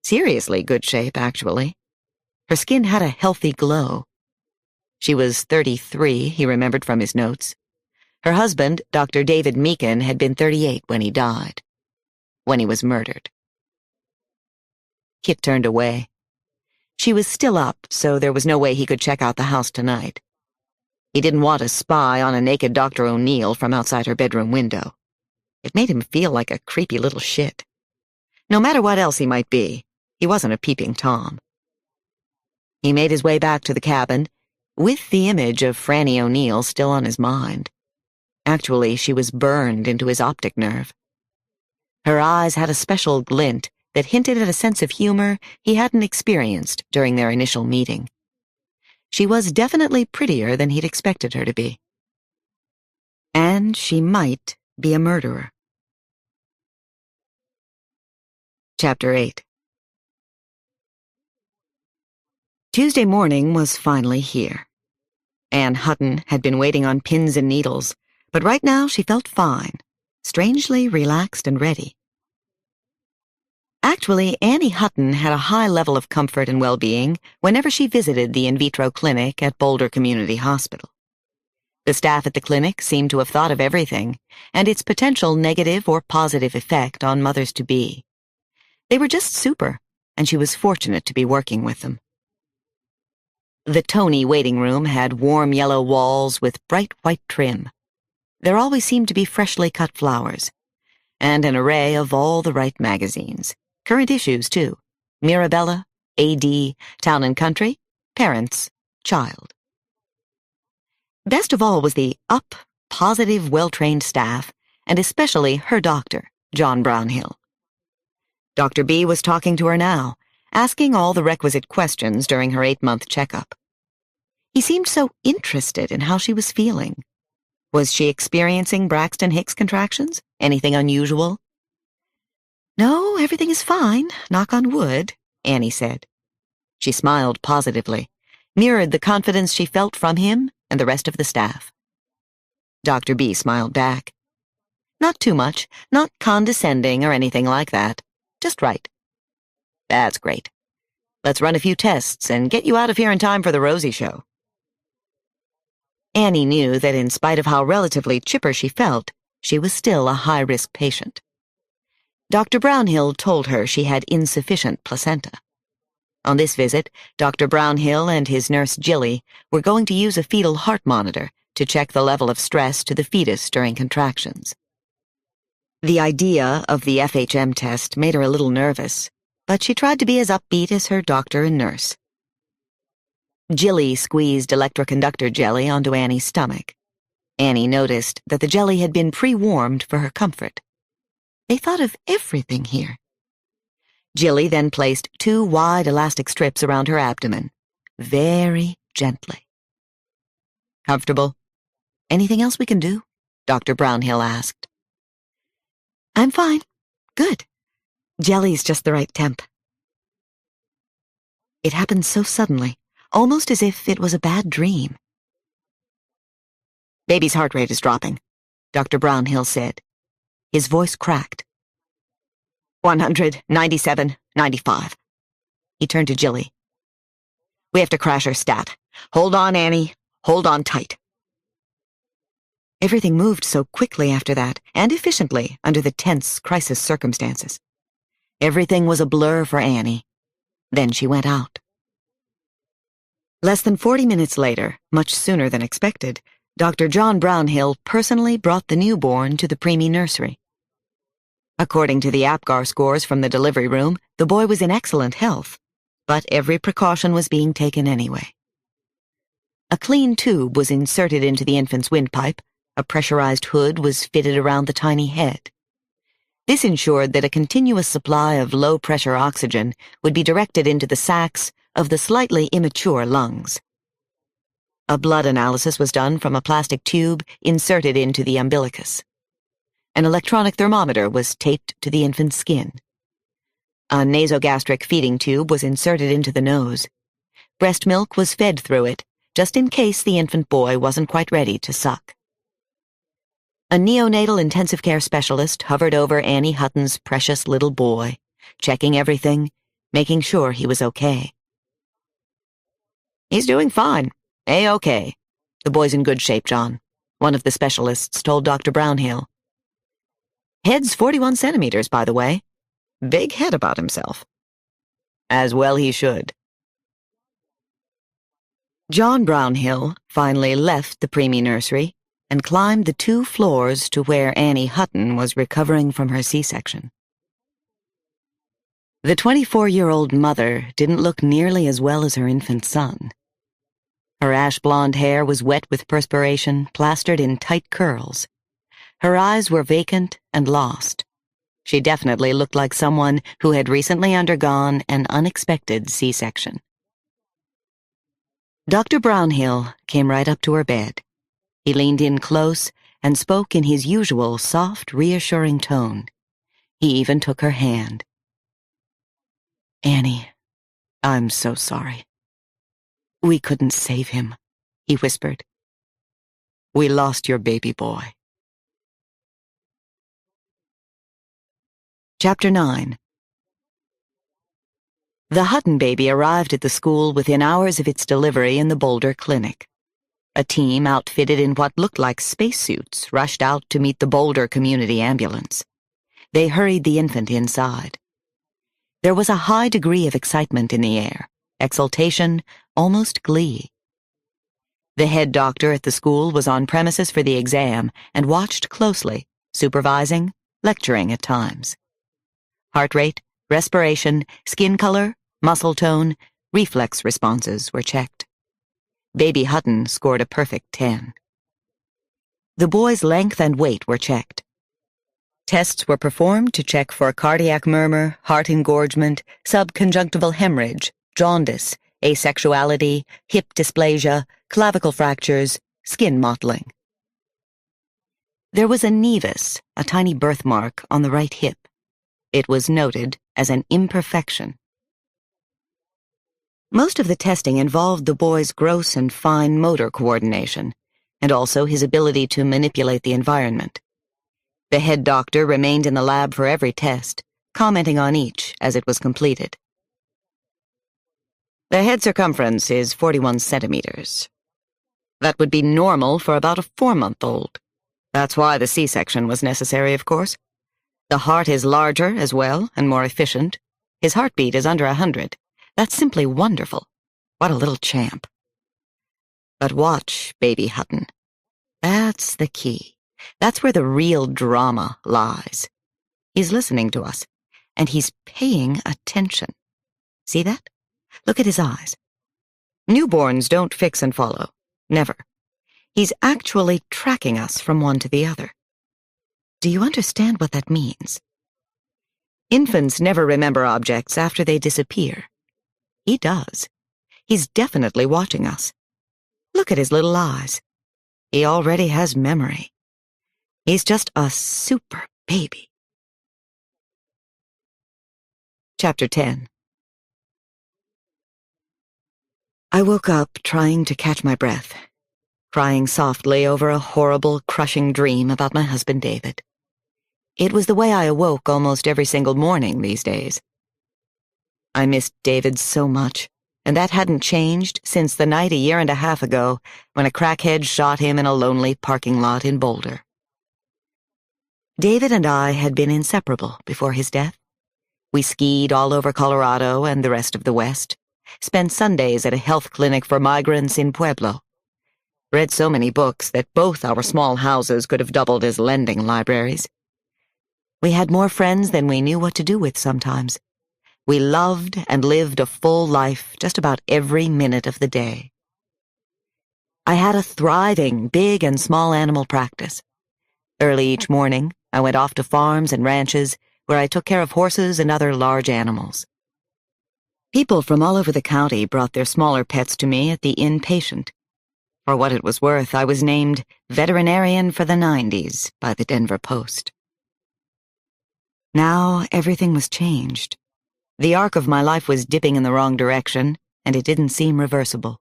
Seriously good shape, actually. Her skin had a healthy glow. She was 33, he remembered from his notes. Her husband, Dr. David Meakin, had been 38 when he died. When he was murdered. Kit turned away. She was still up, so there was no way he could check out the house tonight. He didn't want to spy on a naked Dr. O'Neill from outside her bedroom window. It made him feel like a creepy little shit. No matter what else he might be, he wasn't a peeping Tom. He made his way back to the cabin, with the image of Franny O'Neill still on his mind. Actually, she was burned into his optic nerve. Her eyes had a special glint that hinted at a sense of humor he hadn't experienced during their initial meeting. She was definitely prettier than he'd expected her to be. And she might be a murderer. Chapter 8. Tuesday morning was finally here. Anne Hutton had been waiting on pins and needles, but right now she felt fine, strangely relaxed and ready. Actually, Annie Hutton had a high level of comfort and well-being whenever she visited the in vitro clinic at Boulder Community Hospital. The staff at the clinic seemed to have thought of everything and its potential negative or positive effect on mothers-to-be. They were just super, and she was fortunate to be working with them. The Tony waiting room had warm yellow walls with bright white trim. There always seemed to be freshly cut flowers, and an array of all the right magazines. Current issues, too. Mirabella, AD, Town and Country, Parents, Child. Best of all was the up, positive, well-trained staff, and especially her doctor, John Brownhill. Dr. B was talking to her now, asking all the requisite questions during her 8-month checkup. He seemed so interested in how she was feeling. Was she experiencing Braxton Hicks contractions? Anything unusual? No, everything is fine, knock on wood, Annie said. She smiled positively, mirrored the confidence she felt from him and the rest of the staff. Dr. B smiled back. Not too much, not condescending or anything like that, just right. That's great. Let's run a few tests and get you out of here in time for the Rosie show. Annie knew that in spite of how relatively chipper she felt, she was still a high-risk patient. Dr. Brownhill told her she had insufficient placenta. On this visit, Dr. Brownhill and his nurse Jilly were going to use a fetal heart monitor to check the level of stress to the fetus during contractions. The idea of the FHM test made her a little nervous, but she tried to be as upbeat as her doctor and nurse. Jilly squeezed electroconductor jelly onto Annie's stomach. Annie noticed that the jelly had been pre-warmed for her comfort. They thought of everything here. Jilly then placed 2 wide elastic strips around her abdomen, very gently. Comfortable? Anything else we can do? Dr. Brownhill asked. I'm fine. Good. Jelly's just the right temp. It happened so suddenly, almost as if it was a bad dream. Baby's heart rate is dropping, Dr. Brownhill said. His voice cracked. 197, 95. He turned to Jilly. We have to crash her stat. Hold on, Annie. Hold on tight. Everything moved so quickly after that, and efficiently under the tense crisis circumstances. Everything was a blur for Annie. Then she went out. Less than 40 minutes later, much sooner than expected, Dr. John Brownhill personally brought the newborn to the preemie nursery. According to the APGAR scores from the delivery room, the boy was in excellent health, but every precaution was being taken anyway. A clean tube was inserted into the infant's windpipe. A pressurized hood was fitted around the tiny head. This ensured that a continuous supply of low-pressure oxygen would be directed into the sacs of the slightly immature lungs. A blood analysis was done from a plastic tube inserted into the umbilicus. An electronic thermometer was taped to the infant's skin. A nasogastric feeding tube was inserted into the nose. Breast milk was fed through it, just in case the infant boy wasn't quite ready to suck. A neonatal intensive care specialist hovered over Annie Hutton's precious little boy, checking everything, making sure he was okay. He's doing fine. A-okay. The boy's in good shape, John, one of the specialists told Dr. Brownhill. Head's 41 centimeters, by the way. Big head about himself. As well he should. John Brownhill finally left the preemie nursery and climbed the 2 floors to where Annie Hutton was recovering from her C-section. The 24-year-old mother didn't look nearly as well as her infant son. Her ash-blonde hair was wet with perspiration, plastered in tight curls. Her eyes were vacant and lost. She definitely looked like someone who had recently undergone an unexpected C-section. Dr. Brownhill came right up to her bed. He leaned in close and spoke in his usual soft, reassuring tone. He even took her hand. Annie, I'm so sorry. We couldn't save him. he whispered. "We lost your baby boy." Chapter 9. The Hutton baby arrived at the school within hours of its delivery in the Boulder clinic. A team outfitted in what looked like spacesuits rushed out to meet the Boulder community ambulance. They hurried the infant inside. There was a high degree of excitement in the air, exultation, almost glee. The head doctor at the school was on premises for the exam and watched closely, supervising, lecturing at times. Heart rate, respiration, skin color, muscle tone, reflex responses were checked. Baby Hutton scored a perfect 10. The boy's length and weight were checked. Tests were performed to check for cardiac murmur, heart engorgement, subconjunctival hemorrhage, jaundice, asexuality, hip dysplasia, clavicle fractures, skin mottling. There was a nevus, a tiny birthmark, on the right hip. It was noted as an imperfection. Most of the testing involved the boy's gross and fine motor coordination, and also his ability to manipulate the environment. The head doctor remained in the lab for every test, commenting on each as it was completed. The head circumference is 41 centimeters. That would be normal for about a 4-month-old. That's why the C-section was necessary, of course. The heart is larger as well and more efficient. His heartbeat is under 100. That's simply wonderful. What a little champ. But watch, baby Hutton. That's the key. That's where the real drama lies. He's listening to us, and he's paying attention. See that? Look at his eyes. Newborns don't fix and follow. Never. He's actually tracking us from one to the other. Do you understand what that means? Infants never remember objects after they disappear. He does. He's definitely watching us. Look at his little eyes. He already has memory. He's just a super baby. Chapter 10. I woke up trying to catch my breath, crying softly over a horrible, crushing dream about my husband David. It was the way I awoke almost every single morning these days. I missed David so much, and that hadn't changed since the night a year and a half ago when a crackhead shot him in a lonely parking lot in Boulder. David and I had been inseparable before his death. We skied all over Colorado and the rest of the West, spent Sundays at a health clinic for migrants in Pueblo, read so many books that both our small houses could have doubled as lending libraries. We had more friends than we knew what to do with sometimes. We loved and lived a full life just about every minute of the day. I had a thriving big and small animal practice. Early each morning, I went off to farms and ranches where I took care of horses and other large animals. People from all over the county brought their smaller pets to me at the inpatient. For what it was worth, I was named Veterinarian for the 90s by the Denver Post. Now everything was changed. The arc of my life was dipping in the wrong direction, and it didn't seem reversible.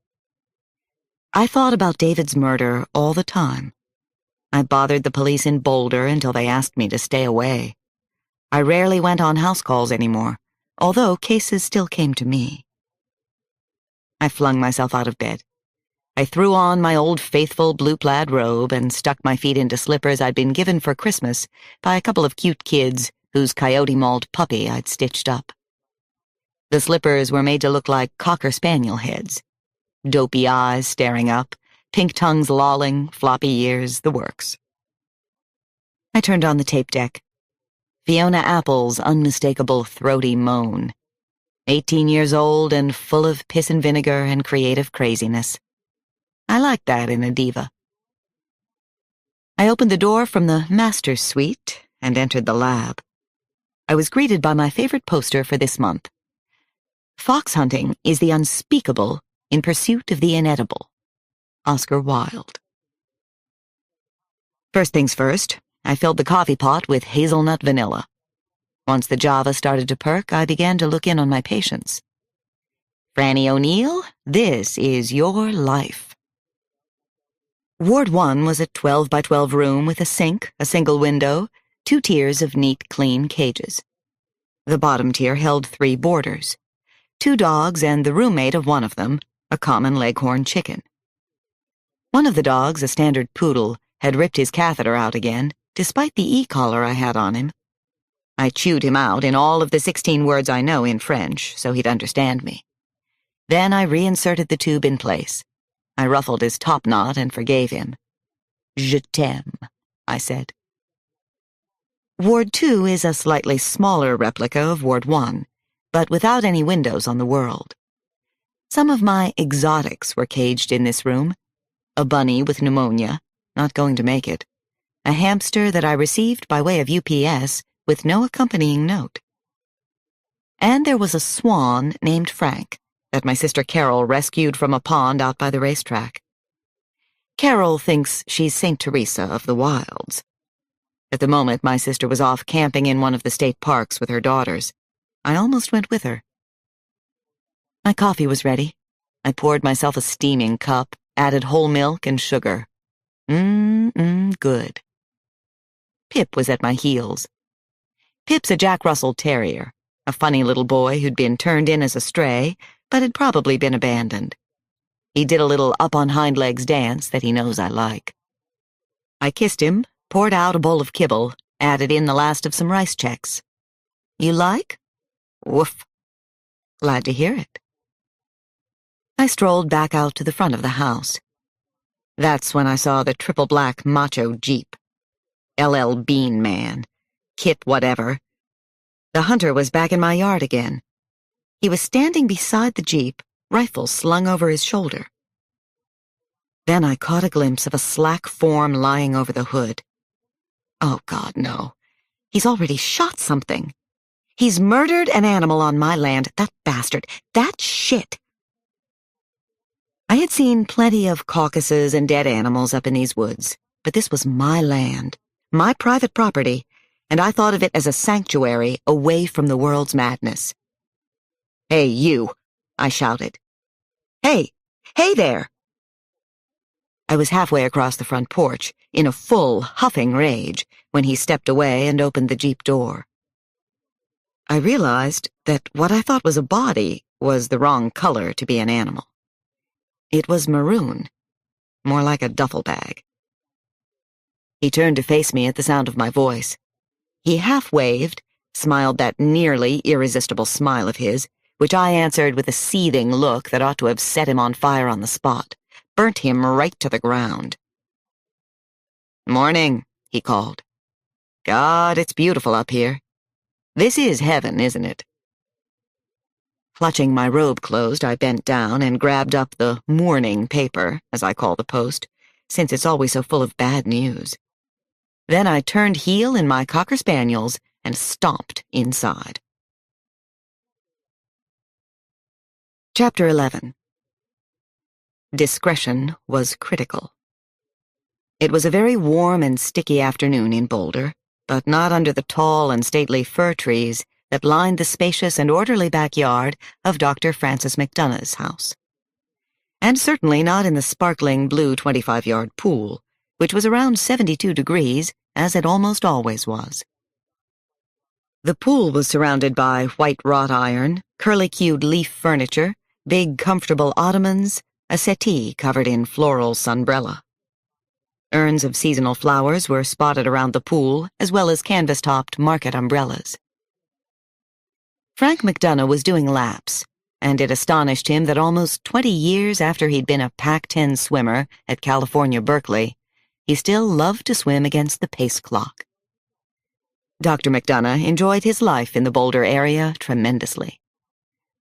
I thought about David's murder all the time. I bothered the police in Boulder until they asked me to stay away. I rarely went on house calls anymore, although cases still came to me. I flung myself out of bed. I threw on my old faithful blue plaid robe and stuck my feet into slippers I'd been given for Christmas by a couple of cute kids whose coyote mauled puppy I'd stitched up. The slippers were made to look like cocker spaniel heads. Dopey eyes staring up, pink tongues lolling, floppy ears, the works. I turned on the tape deck. Fiona Apple's unmistakable throaty moan. 18 years old and full of piss and vinegar and creative craziness. I liked that in a diva. I opened the door from the master's suite and entered the lab. I was greeted by my favorite poster for this month. Fox hunting is the unspeakable in pursuit of the inedible. Oscar Wilde. First things first, I filled the coffee pot with hazelnut vanilla. Once the Java started to perk, I began to look in on my patients. Franny O'Neill, this is your life. Ward 1 was a 12 by 12 room with a sink, a single window, 2 tiers of neat, clean cages. The bottom tier held 3 boarders, 2 dogs and the roommate of one of them, a common leghorn chicken. One of the dogs, a standard poodle, had ripped his catheter out again, despite the e-collar I had on him. I chewed him out in all of the 16 words I know in French, so he'd understand me. Then I reinserted the tube in place. I ruffled his top knot and forgave him. Je t'aime, I said. Ward 2 is a slightly smaller replica of Ward 1, but without any windows on the world. Some of my exotics were caged in this room. A bunny with pneumonia, not going to make it. A hamster that I received by way of UPS with no accompanying note. And there was a swan named Frank that my sister Carol rescued from a pond out by the racetrack. Carol thinks she's St. Teresa of the wilds. At the moment, my sister was off camping in one of the state parks with her daughters. I almost went with her. My coffee was ready. I poured myself a steaming cup, added whole milk and sugar. Good. Pip was at my heels. Pip's a Jack Russell Terrier, a funny little boy who'd been turned in as a stray, but had probably been abandoned. He did a little up-on-hind-legs dance that he knows I like. I kissed him, poured out a bowl of kibble, added in the last of some rice checks. You like? Woof. Glad to hear it. I strolled back out to the front of the house. That's when I saw the triple black macho Jeep. LL Bean Man. Kit whatever. The hunter was back in my yard again. He was standing beside the Jeep, rifle slung over his shoulder. Then I caught a glimpse of a slack form lying over the hood. Oh, God, no. He's already shot something. He's murdered an animal on my land, that bastard, that shit. I had seen plenty of caucuses and dead animals up in these woods, but this was my land, my private property, and I thought of it as a sanctuary away from the world's madness. Hey, you, I shouted. Hey there! I was halfway across the front porch, in a full, huffing rage, when he stepped away and opened the Jeep door. I realized that what I thought was a body was the wrong color to be an animal. It was maroon, more like a duffel bag. He turned to face me at the sound of my voice. He half-waved, smiled that nearly irresistible smile of his, which I answered with a seething look that ought to have set him on fire on the spot, burnt him right to the ground. Morning, he called. God, it's beautiful up here. This is heaven, isn't it? Clutching my robe closed, I bent down and grabbed up the morning paper, as I call the Post, since it's always so full of bad news. Then I turned heel in my Cocker Spaniels and stomped inside. Chapter 11. Discretion was critical. It was a very warm and sticky afternoon in Boulder, but not under the tall and stately fir trees that lined the spacious and orderly backyard of Dr. Francis McDonough's house. And certainly not in the sparkling blue 25-yard pool, which was around 72 degrees, as it almost always was. The pool was surrounded by white wrought iron, curly-cued leaf furniture, big comfortable ottomans, a settee covered in floral sunbrella. Urns of seasonal flowers were spotted around the pool, as well as canvas-topped market umbrellas. Frank McDonough was doing laps, and it astonished him that almost 20 years after he'd been a Pac-10 swimmer at California Berkeley, he still loved to swim against the pace clock. Dr. McDonough enjoyed his life in the Boulder area tremendously.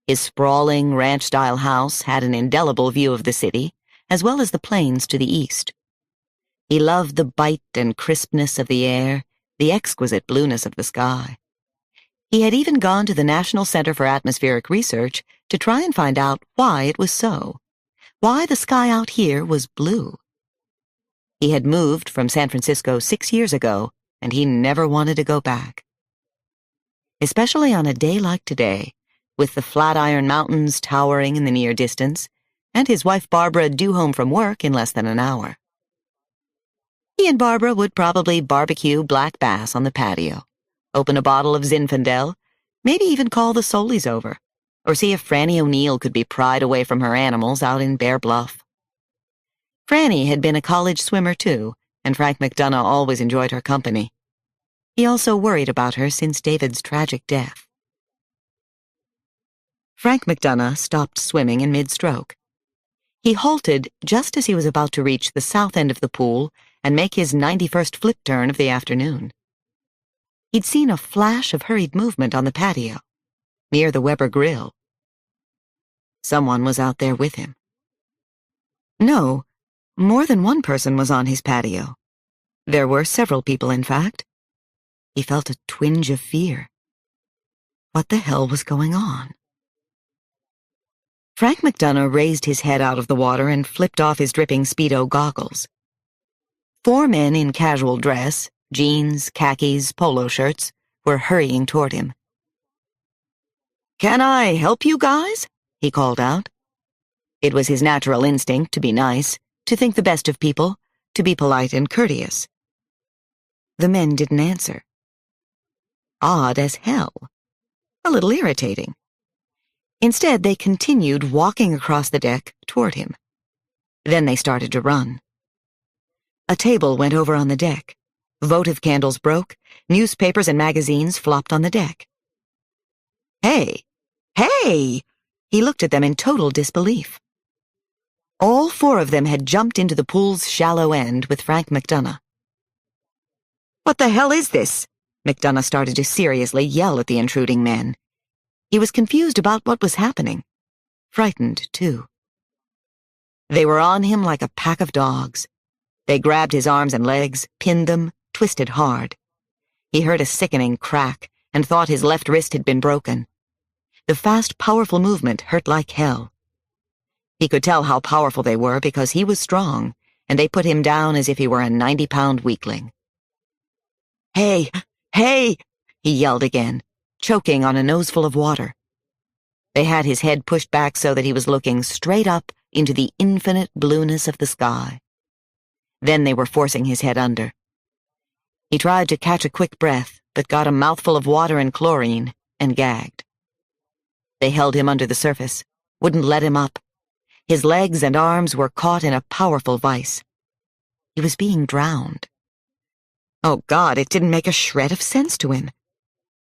His sprawling ranch-style house had an indelible view of the city, as well as the plains to the east. He loved the bite and crispness of the air, the exquisite blueness of the sky. He had even gone to the National Center for Atmospheric Research to try and find out why it was so, why the sky out here was blue. He had moved from San Francisco 6 years ago, and he never wanted to go back. Especially on a day like today, with the Flatiron Mountains towering in the near distance, and his wife Barbara due home from work in less than an hour. He and Barbara would probably barbecue black bass on the patio, open a bottle of Zinfandel, maybe even call the Soleys over, or see if Franny O'Neill could be pried away from her animals out in Bear Bluff. Franny had been a college swimmer too, and Frank McDonough always enjoyed her company. He also worried about her since David's tragic death. Frank McDonough stopped swimming in mid-stroke. He halted just as he was about to reach the south end of the pool and make his 91st flip turn of the afternoon. He'd seen a flash of hurried movement on the patio, near the Weber grill. Someone was out there with him. No, more than one person was on his patio. There were several people, in fact. He felt a twinge of fear. What the hell was going on? Frank McDonough raised his head out of the water and flipped off his dripping Speedo goggles. 4 men in casual dress, jeans, khakis, polo shirts, were hurrying toward him. "Can I help you guys?" he called out. It was his natural instinct to be nice, to think the best of people, to be polite and courteous. The men didn't answer. Odd as hell. A little irritating. Instead, they continued walking across the deck toward him. Then they started to run. A table went over on the deck. Votive candles broke. Newspapers and magazines flopped on the deck. "Hey! Hey!" He looked at them in total disbelief. All 4 of them had jumped into the pool's shallow end with Frank McDonough. "What the hell is this?" McDonough started to seriously yell at the intruding men. He was confused about what was happening. Frightened, too. They were on him like a pack of dogs. They grabbed his arms and legs, pinned them, twisted hard. He heard a sickening crack and thought his left wrist had been broken. The fast, powerful movement hurt like hell. He could tell how powerful they were because he was strong, and they put him down as if he were a 90-pound weakling. "Hey! Hey!" he yelled again, choking on a noseful of water. They had his head pushed back so that he was looking straight up into the infinite blueness of the sky. Then they were forcing his head under. He tried to catch a quick breath, but got a mouthful of water and chlorine and gagged. They held him under the surface, wouldn't let him up. His legs and arms were caught in a powerful vice. He was being drowned. Oh, God, it didn't make a shred of sense to him.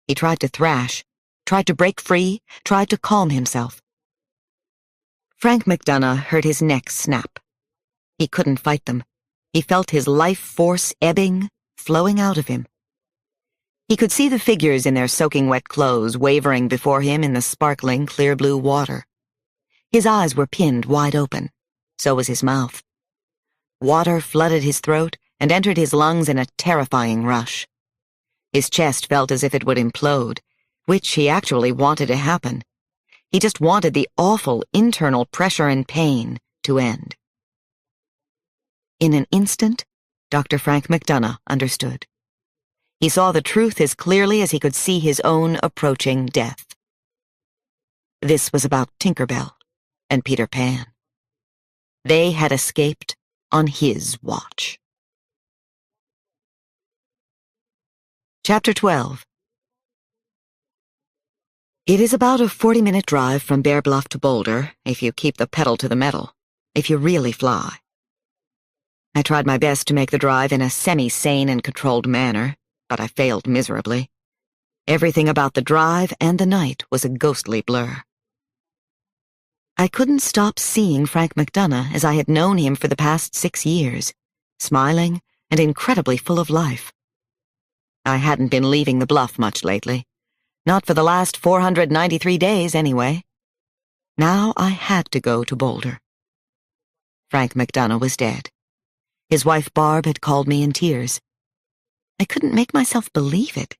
He tried to thrash, tried to break free, tried to calm himself. Frank McDonough heard his neck snap. He couldn't fight them. He felt his life force ebbing, flowing out of him. He could see the figures in their soaking wet clothes wavering before him in the sparkling clear blue water. His eyes were pinned wide open. So was his mouth. Water flooded his throat and entered his lungs in a terrifying rush. His chest felt as if it would implode, which he actually wanted to happen. He just wanted the awful internal pressure and pain to end. In an instant, Dr. Frank McDonough understood. He saw the truth as clearly as he could see his own approaching death. This was about Tinker Bell and Peter Pan. They had escaped on his watch. Chapter 12. It is about a 40-minute drive from Bear Bluff to Boulder, if you keep the pedal to the metal, if you really fly. I tried my best to make the drive in a semi-sane and controlled manner, but I failed miserably. Everything about the drive and the night was a ghostly blur. I couldn't stop seeing Frank McDonough as I had known him for the past 6 years, smiling and incredibly full of life. I hadn't been leaving the bluff much lately. Not for the last 493 days, anyway. Now I had to go to Boulder. Frank McDonough was dead. His wife Barb had called me in tears. I couldn't make myself believe it.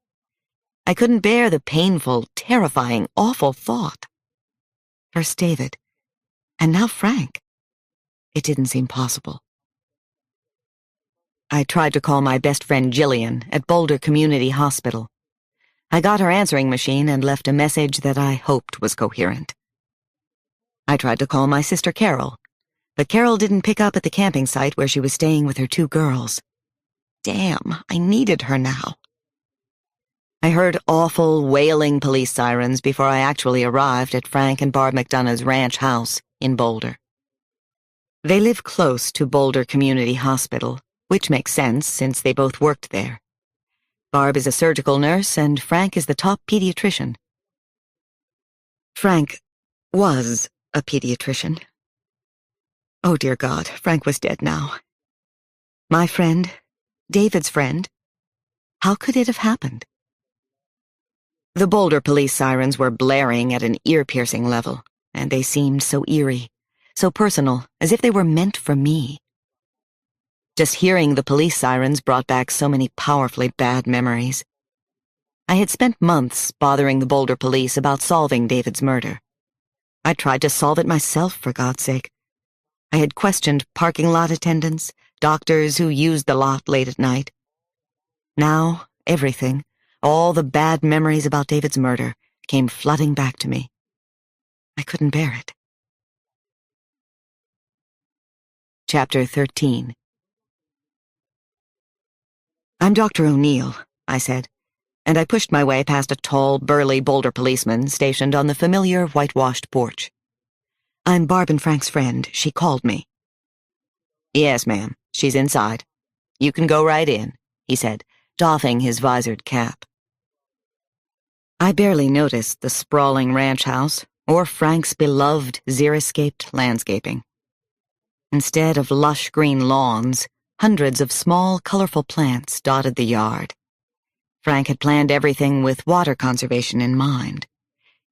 I couldn't bear the painful, terrifying, awful thought. First David, and now Frank. It didn't seem possible. I tried to call my best friend Jillian at Boulder Community Hospital. I got her answering machine and left a message that I hoped was coherent. I tried to call my sister Carol, but Carol didn't pick up at the camping site where she was staying with her 2 girls. Damn, I needed her now. I heard awful, wailing police sirens before I actually arrived at Frank and Barb McDonough's ranch house in Boulder. They live close to Boulder Community Hospital, which makes sense since they both worked there. Barb is a surgical nurse and Frank is the top pediatrician. Frank was a pediatrician. Oh, dear God, Frank was dead now. My friend, David's friend. How could it have happened? The Boulder police sirens were blaring at an ear-piercing level, and they seemed so eerie, so personal, as if they were meant for me. Just hearing the police sirens brought back so many powerfully bad memories. I had spent months bothering the Boulder police about solving David's murder. I tried to solve it myself, for God's sake. I had questioned parking lot attendants, doctors who used the lot late at night. Now, everything, all the bad memories about David's murder, came flooding back to me. I couldn't bear it. Chapter 13. I'm Dr. O'Neill, I said, and I pushed my way past a tall, burly Boulder policeman stationed on the familiar whitewashed porch. I'm Barb and Frank's friend. She called me. Yes, ma'am. She's inside. You can go right in, he said, doffing his visored cap. I barely noticed the sprawling ranch house or Frank's beloved xeriscaped landscaping. Instead of lush green lawns, hundreds of small, colorful plants dotted the yard. Frank had planned everything with water conservation in mind.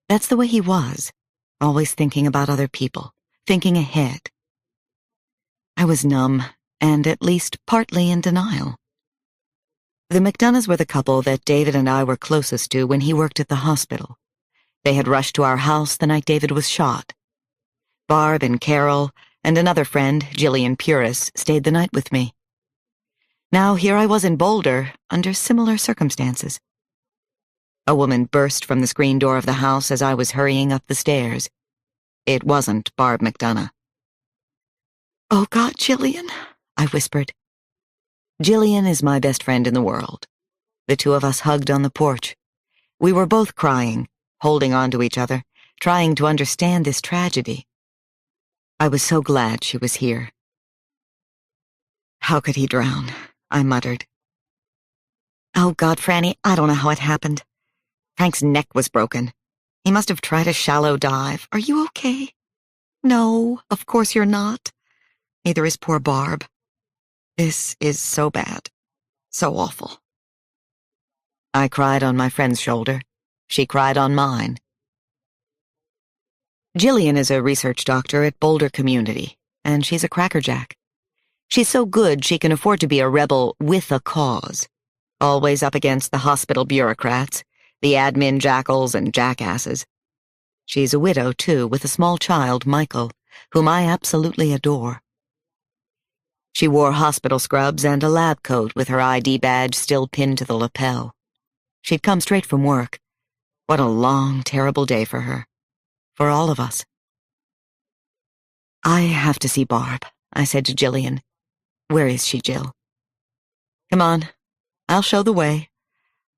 That's the way he was, always thinking about other people, thinking ahead. I was numb, and at least partly in denial. The McDonoughs were the couple that David and I were closest to when he worked at the hospital. They had rushed to our house the night David was shot. Barb and Carol and another friend, Jillian Puris, stayed the night with me. Now here I was in Boulder, under similar circumstances. A woman burst from the screen door of the house as I was hurrying up the stairs. It wasn't Barb McDonough. "Oh, God, Jillian," I whispered. Jillian is my best friend in the world. The two of us hugged on the porch. We were both crying, holding on to each other, trying to understand this tragedy. I was so glad she was here. "How could he drown?" I muttered. "Oh, God, Franny, I don't know how it happened. Frank's neck was broken. He must have tried a shallow dive. Are you okay?" "No, of course you're not. Neither is poor Barb. This is so bad. So awful." I cried on my friend's shoulder. She cried on mine. Jillian is a research doctor at Boulder Community, and she's a crackerjack. She's so good she can afford to be a rebel with a cause, always up against the hospital bureaucrats, the admin jackals and jackasses. She's a widow, too, with a small child, Michael, whom I absolutely adore. She wore hospital scrubs and a lab coat with her ID badge still pinned to the lapel. She'd come straight from work. What a long, terrible day for her. For all of us. "I have to see Barb," I said to Jillian. "Where is she, Jill?" "Come on. I'll show the way.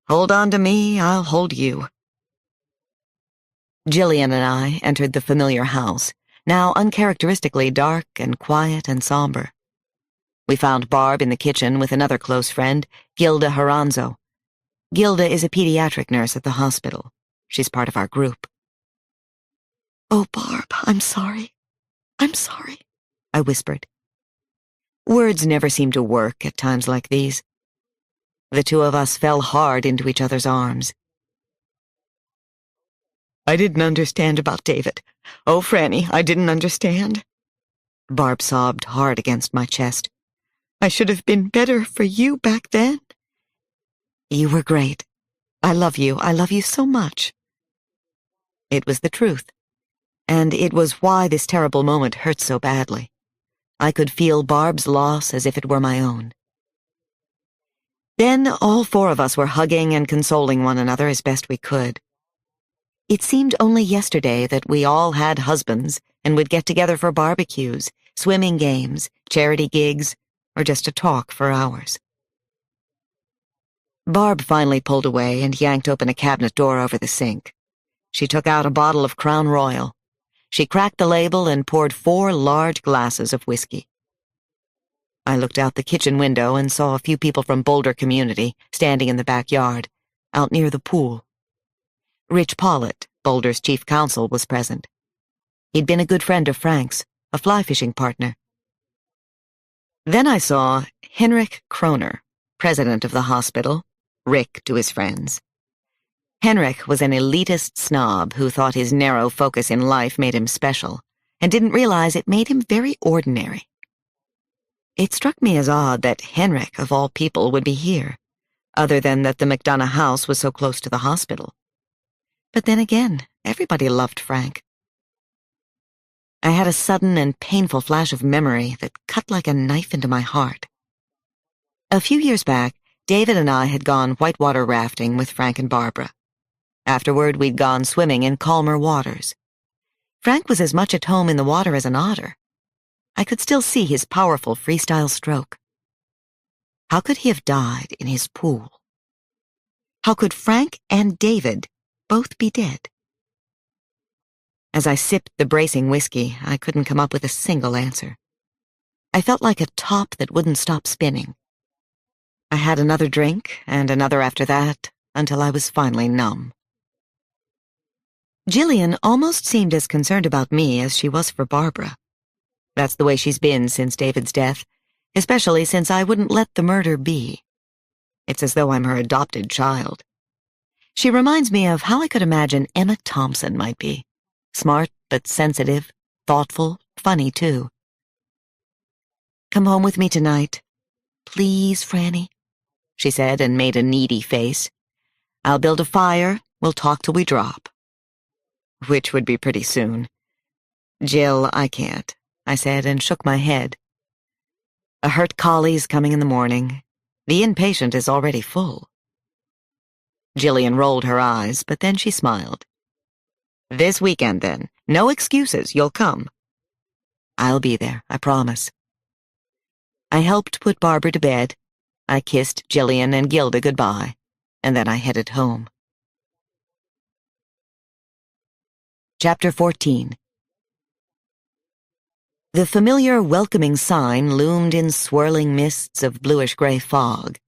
Hold on to me, I'll hold you." Jillian and I entered the familiar house, now uncharacteristically dark and quiet and somber. We found Barb in the kitchen with another close friend, Gilda Haranzo. Gilda is a pediatric nurse at the hospital. She's part of our group. "Oh, Barb, I'm sorry. I'm sorry," I whispered. Words never seem to work at times like these. The two of us fell hard into each other's arms. "I didn't understand about David. Oh, Franny, I didn't understand." Barb sobbed hard against my chest. "I should have been better for you back then." "You were great. I love you. I love you so much." It was the truth, and it was why this terrible moment hurt so badly. I could feel Barb's loss as if it were my own. Then all four of us were hugging and consoling one another as best we could. It seemed only yesterday that we all had husbands and would get together for barbecues, swimming games, charity gigs, or just to talk for hours. Barb finally pulled away and yanked open a cabinet door over the sink. She took out a bottle of Crown Royal. She cracked the label and poured 4 large glasses of whiskey. I looked out the kitchen window and saw a few people from Boulder Community standing in the backyard, out near the pool. Rich Pollitt, Boulder's chief counsel, was present. He'd been a good friend of Frank's, a fly fishing partner. Then I saw Henrik Kroner, president of the hospital, Rick to his friends. Henrik was an elitist snob who thought his narrow focus in life made him special, and didn't realize it made him very ordinary. It struck me as odd that Henrik, of all people, would be here, other than that the McDonough house was so close to the hospital. But then again, everybody loved Frank. I had a sudden and painful flash of memory that cut like a knife into my heart. A few years back, David and I had gone whitewater rafting with Frank and Barbara. Afterward, we'd gone swimming in calmer waters. Frank was as much at home in the water as an otter. I could still see his powerful freestyle stroke. How could he have died in his pool? How could Frank and David both be dead? As I sipped the bracing whiskey, I couldn't come up with a single answer. I felt like a top that wouldn't stop spinning. I had another drink, and another after that, until I was finally numb. Jillian almost seemed as concerned about me as she was for Barbara. That's the way she's been since David's death, especially since I wouldn't let the murder be. It's as though I'm her adopted child. She reminds me of how I could imagine Emma Thompson might be. Smart but sensitive, thoughtful, funny too. "Come home with me tonight. Please, Franny," she said and made a needy face. "I'll build a fire, we'll talk till we drop." Which would be pretty soon. "Jill, I can't," I said and shook my head. "A hurt collie's coming in the morning. The inpatient is already full." Jillian rolled her eyes, but then she smiled. "This weekend, then. No excuses, you'll come." "I'll be there, I promise." I helped put Barbara to bed. I kissed Jillian and Gilda goodbye, and then I headed home. Chapter 14. The familiar welcoming sign loomed in swirling mists of bluish-gray fog.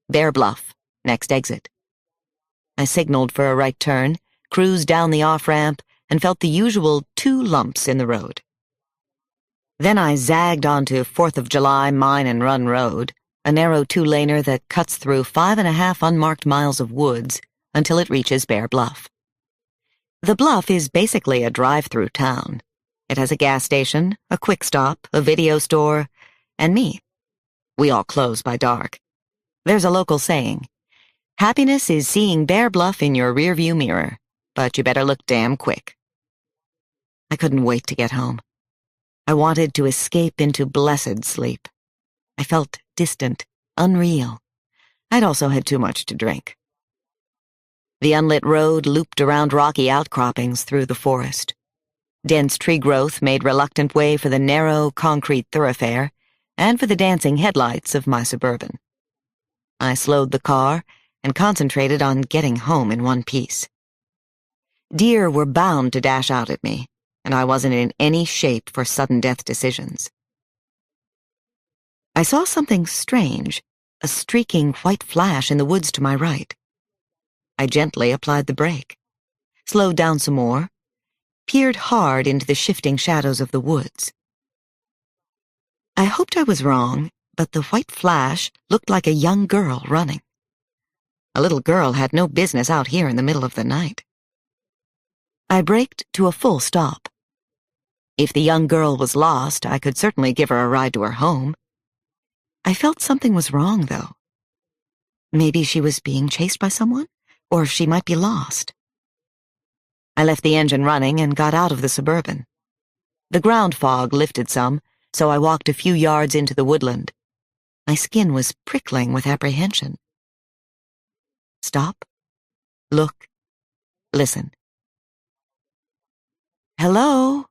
Bear Bluff, next exit. I signaled for a right turn, cruised down the off-ramp, and felt the usual 2 lumps in the road. Then I zagged onto 4th of July Mine and Run Road, a narrow 2-laner that cuts through 5.5 unmarked miles of woods until it reaches Bear Bluff. The Bluff is basically a drive-through town. It has a gas station, a quick stop, a video store, and me. We all close by dark. There's a local saying, "Happiness is seeing Bear Bluff in your rearview mirror, but you better look damn quick." I couldn't wait to get home. I wanted to escape into blessed sleep. I felt distant, unreal. I'd also had too much to drink. The unlit road looped around rocky outcroppings through the forest. Dense tree growth made reluctant way for the narrow, concrete thoroughfare and for the dancing headlights of my Suburban. I slowed the car and concentrated on getting home in one piece. Deer were bound to dash out at me, and I wasn't in any shape for sudden death decisions. I saw something strange, a streaking white flash in the woods to my right. I gently applied the brake, slowed down some more, peered hard into the shifting shadows of the woods. I hoped I was wrong, but the white flash looked like a young girl running. A little girl had no business out here in the middle of the night. I braked to a full stop. If the young girl was lost, I could certainly give her a ride to her home. I felt something was wrong, though. Maybe she was being chased by someone, or she might be lost. I left the engine running and got out of the Suburban. The ground fog lifted some, so I walked a few yards into the woodland. My skin was prickling with apprehension. Stop. Look. Listen. "Hello?"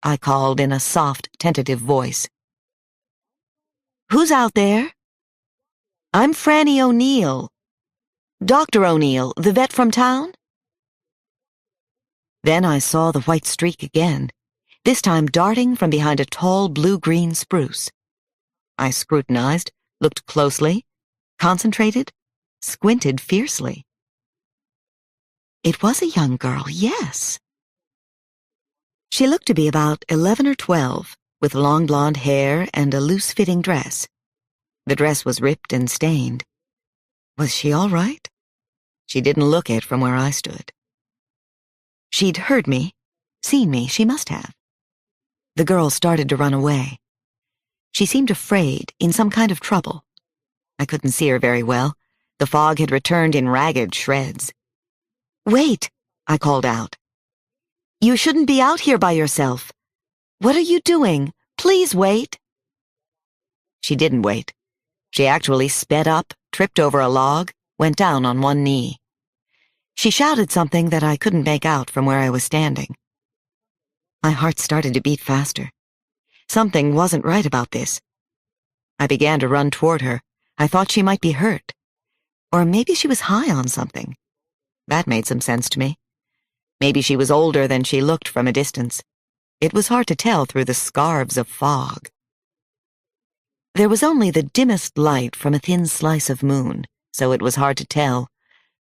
I called in a soft, tentative voice. "Who's out there?" "I'm Franny O'Neill." Dr. O'Neill, the vet from town?" Then I saw the white streak again, this time darting from behind a tall blue-green spruce. I scrutinized, looked closely, concentrated, squinted fiercely. It was a young girl, yes. She looked to be about 11 or 12, with long blonde hair and a loose-fitting dress. The dress was ripped and stained. Was she all right? She didn't look it from where I stood. She'd heard me, seen me, she must have. The girl started to run away. She seemed afraid, in some kind of trouble. I couldn't see her very well. The fog had returned in ragged shreds. "Wait," I called out. "You shouldn't be out here by yourself. What are you doing? Please wait." She didn't wait. She actually sped up, tripped over a log, went down on one knee. She shouted something that I couldn't make out from where I was standing. My heart started to beat faster. Something wasn't right about this. I began to run toward her. I thought she might be hurt. Or maybe she was high on something. That made some sense to me. Maybe she was older than she looked from a distance. It was hard to tell through the scarves of fog. There was only the dimmest light from a thin slice of moon, so it was hard to tell,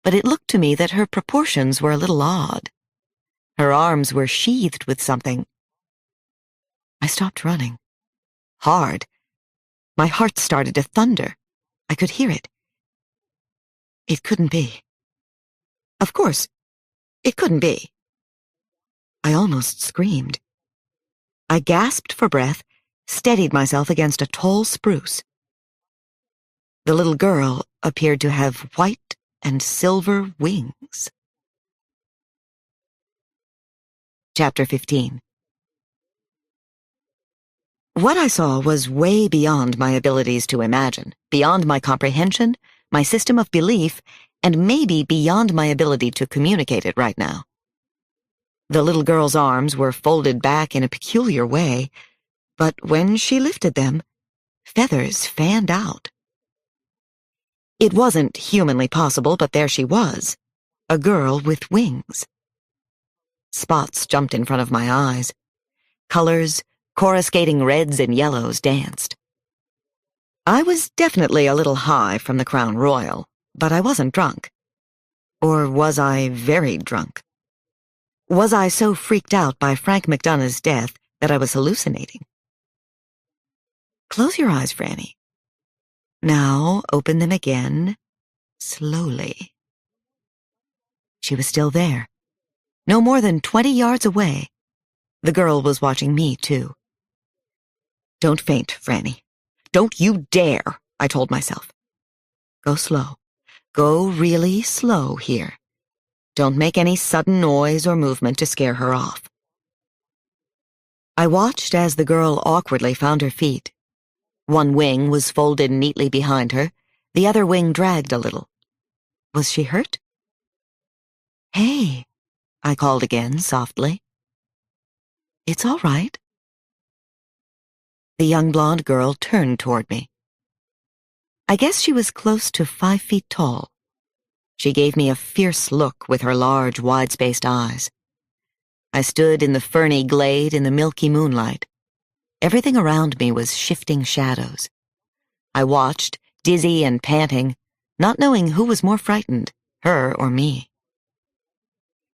but it looked to me that her proportions were a little odd. Her arms were sheathed with something. I stopped running. Hard. My heart started to thunder. I could hear it. It couldn't be. Of course, it couldn't be. I almost screamed. I gasped for breath, steadied myself against a tall spruce. The little girl appeared to have white and silver wings. Chapter 15. What I saw was way beyond my abilities to imagine, beyond my comprehension, my system of belief, and maybe beyond my ability to communicate it right now. The little girl's arms were folded back in a peculiar way, but when she lifted them, feathers fanned out. It wasn't humanly possible, but there she was, a girl with wings. Spots jumped in front of my eyes. Colors, coruscating reds and yellows, danced. I was definitely a little high from the Crown Royal, but I wasn't drunk. Or was I very drunk? Was I so freaked out by Frank McDonough's death that I was hallucinating? Close your eyes, Franny. Now open them again, slowly. She was still there. No more than 20 yards away. The girl was watching me, too. Don't faint, Franny. Don't you dare, I told myself. Go slow. Go really slow here. Don't make any sudden noise or movement to scare her off. I watched as the girl awkwardly found her feet. One wing was folded neatly behind her, the other wing dragged a little. Was she hurt? Hey, I called again softly. It's all right. The young blonde girl turned toward me. I guess she was close to 5 feet tall. She gave me a fierce look with her large, wide-spaced eyes. I stood in the ferny glade in the milky moonlight. Everything around me was shifting shadows. I watched, dizzy and panting, not knowing who was more frightened, her or me.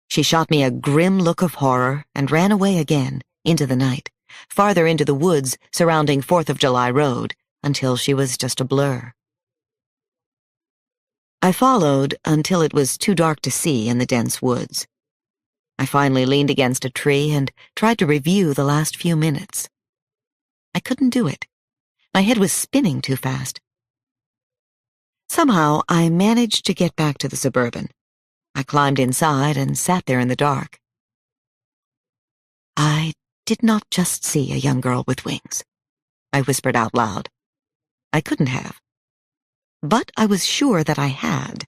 She shot me a grim look of horror and ran away again, into the night, farther into the woods surrounding 4th of July Road, until she was just a blur. I followed until it was too dark to see in the dense woods. I finally leaned against a tree and tried to review the last few minutes. I couldn't do it. My head was spinning too fast. Somehow, I managed to get back to the Suburban. I climbed inside and sat there in the dark. I did not just see a young girl with wings, I whispered out loud. I couldn't have. But I was sure that I had.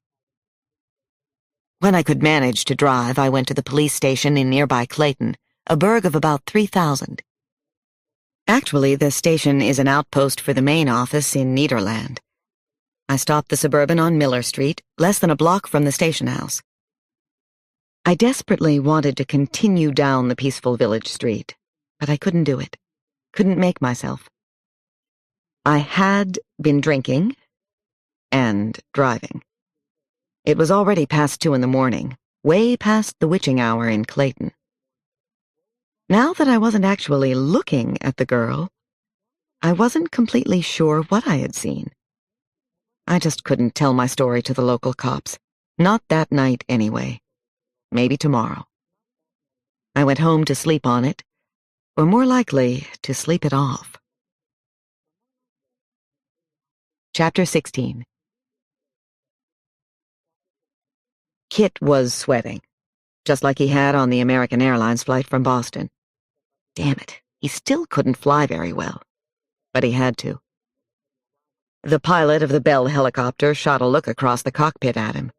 When I could manage to drive, I went to the police station in nearby Clayton, a burg of about 3,000. Actually, the station is an outpost for the main office in Nederland. I stopped the Suburban on Miller Street, less than a block from the station house. I desperately wanted to continue down the peaceful village street, but I couldn't do it. Couldn't make myself. I had been drinking and driving. It was already past 2 in the morning, way past the witching hour in Clayton. Now that I wasn't actually looking at the girl, I wasn't completely sure what I had seen. I just couldn't tell my story to the local cops. Not that night, anyway. Maybe tomorrow. I went home to sleep on it, or more likely, to sleep it off. Chapter 16. Kit was sweating, just like he had on the American Airlines flight from Boston. Damn it, he still couldn't fly very well, but he had to. The pilot of the Bell helicopter shot a look across the cockpit at him.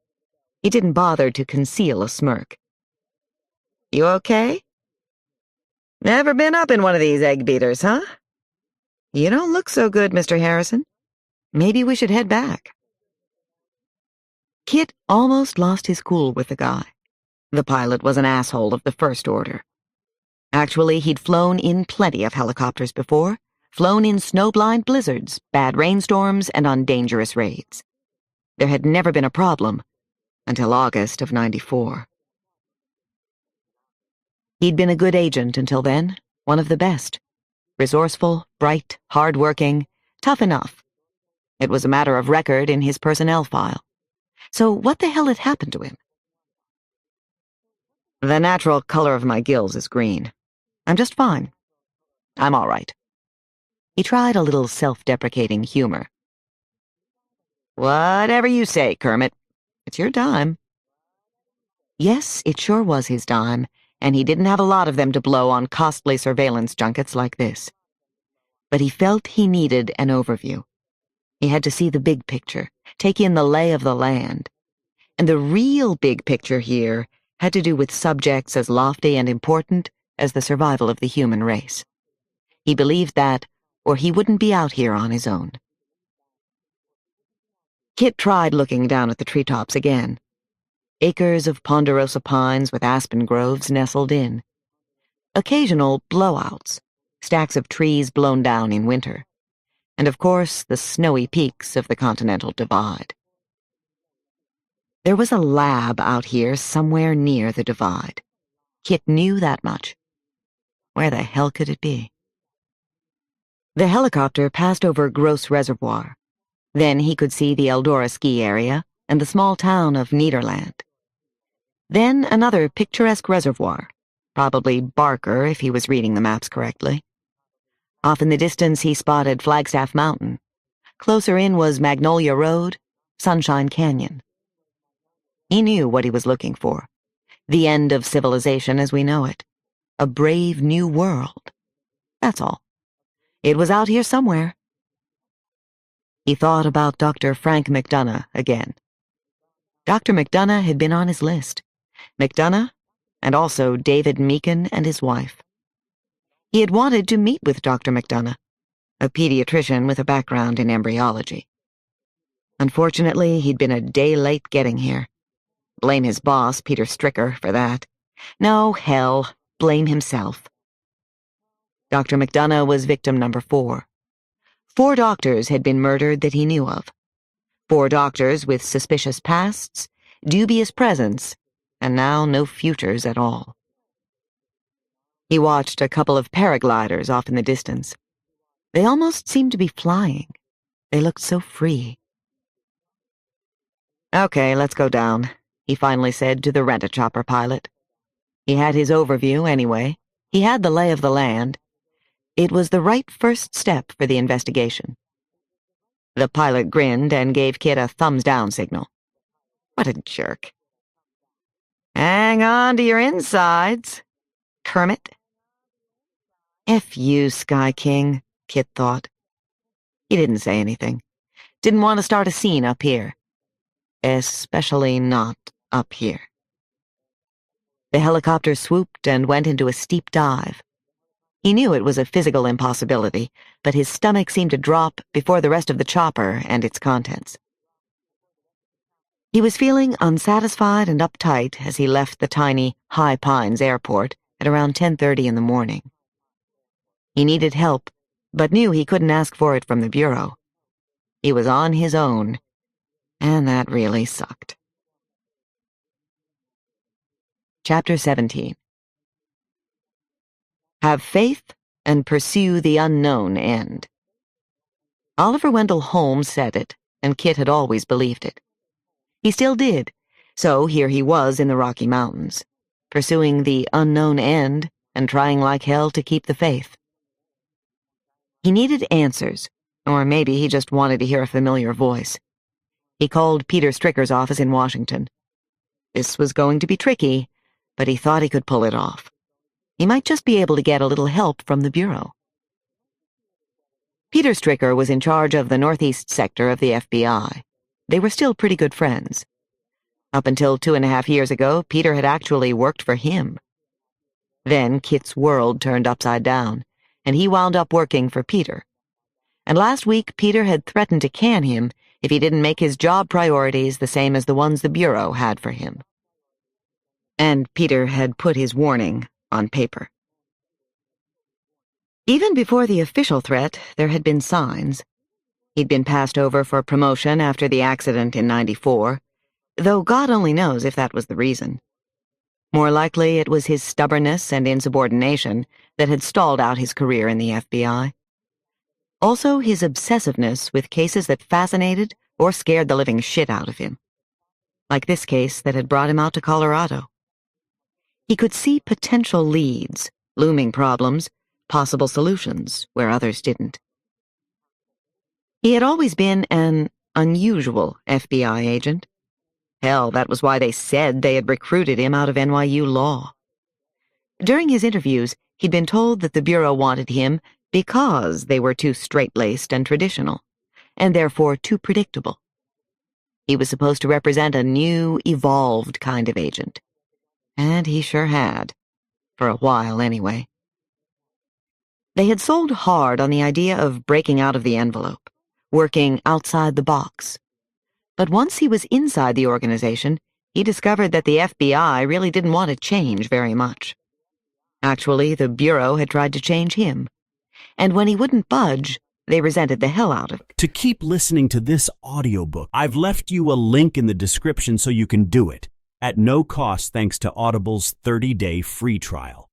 He didn't bother to conceal a smirk. "You okay? Never been up in one of these egg beaters, huh? You don't look so good, Mr. Harrison. Maybe we should head back." Kit almost lost his cool with the guy. The pilot was an asshole of the first order. Actually, he'd flown in plenty of helicopters before, flown in snow-blind blizzards, bad rainstorms, and on dangerous raids. There had never been a problem until August of '94. He'd been a good agent until then, one of the best. Resourceful, bright, hard-working, tough enough. It was a matter of record in his personnel file. So what the hell had happened to him? "The natural color of my gills is green. I'm just fine. I'm all right." He tried a little self-deprecating humor. "Whatever you say, Kermit. It's your dime." Yes, it sure was his dime, and he didn't have a lot of them to blow on costly surveillance junkets like this. But he felt he needed an overview. He had to see the big picture, take in the lay of the land. And the real big picture here had to do with subjects as lofty and important as the survival of the human race. He believed that, or he wouldn't be out here on his own. Kit tried looking down at the treetops again. Acres of ponderosa pines with aspen groves nestled in. Occasional blowouts, stacks of trees blown down in winter. And of course, the snowy peaks of the Continental Divide. There was a lab out here somewhere near the divide. Kit knew that much. Where the hell could it be? The helicopter passed over Gross Reservoir. Then he could see the Eldora ski area and the small town of Nederland. Then another picturesque reservoir, probably Barker if he was reading the maps correctly. Off in the distance he spotted Flagstaff Mountain. Closer in was Magnolia Road, Sunshine Canyon. He knew what he was looking for. The end of civilization as we know it. A brave new world. That's all. It was out here somewhere. He thought about Dr. Frank McDonough again. Dr. McDonough had been on his list. McDonough, and also David Meakin and his wife. He had wanted to meet with Dr. McDonough, a pediatrician with a background in embryology. Unfortunately, he'd been a day late getting here. Blame his boss, Peter Stricker, for that. No, hell, blame himself. Dr. McDonough was victim number 4. 4 doctors had been murdered that he knew of. 4 doctors with suspicious pasts, dubious presents, and now no futures at all. He watched a couple of paragliders off in the distance. They almost seemed to be flying. They looked so free. "Okay, let's go down," he finally said to the rent-a-chopper pilot. He had his overview anyway. He had the lay of the land. It was the right first step for the investigation. The pilot grinned and gave Kit a thumbs-down signal. What a jerk. "Hang on to your insides, Kermit." F you, Sky King, Kit thought. He didn't say anything. Didn't want to start a scene up here. Especially not up here. The helicopter swooped and went into a steep dive. He knew it was a physical impossibility, but his stomach seemed to drop before the rest of the chopper and its contents. He was feeling unsatisfied and uptight as he left the tiny High Pines airport at around 10:30 in the morning. He needed help, but knew he couldn't ask for it from the Bureau. He was on his own, and that really sucked. Chapter 17. Have faith and pursue the unknown end. Oliver Wendell Holmes said it, and Kit had always believed it. He still did, so here he was in the Rocky Mountains, pursuing the unknown end and trying like hell to keep the faith. He needed answers, or maybe he just wanted to hear a familiar voice. He called Peter Stricker's office in Washington. This was going to be tricky, but he thought he could pull it off. He might just be able to get a little help from the Bureau. Peter Stricker was in charge of the Northeast sector of the FBI. They were still pretty good friends. Up until 2.5 years ago, Peter had actually worked for him. Then Kit's world turned upside down, and he wound up working for Peter. And last week, Peter had threatened to can him if he didn't make his job priorities the same as the ones the Bureau had for him. And Peter had put his warning on paper. Even before the official threat, there had been signs. He'd been passed over for promotion after the accident in '94, though God only knows if that was the reason. More likely, it was his stubbornness and insubordination that had stalled out his career in the FBI. Also, his obsessiveness with cases that fascinated or scared the living shit out of him. Like this case that had brought him out to Colorado. He could see potential leads, looming problems, possible solutions where others didn't. He had always been an unusual FBI agent. Hell, that was why they said they had recruited him out of NYU law. During his interviews, he'd been told that the Bureau wanted him because they were too straight-laced and traditional, and therefore too predictable. He was supposed to represent a new, evolved kind of agent. And he sure had. For a while, anyway. They had sold hard on the idea of breaking out of the envelope, working outside the box. But once he was inside the organization, he discovered that the FBI really didn't want to change very much. Actually, the Bureau had tried to change him. And when he wouldn't budge, they resented the hell out of it. To keep listening to this audiobook, I've left you a link in the description so you can do it, at no cost thanks to Audible's 30-day free trial.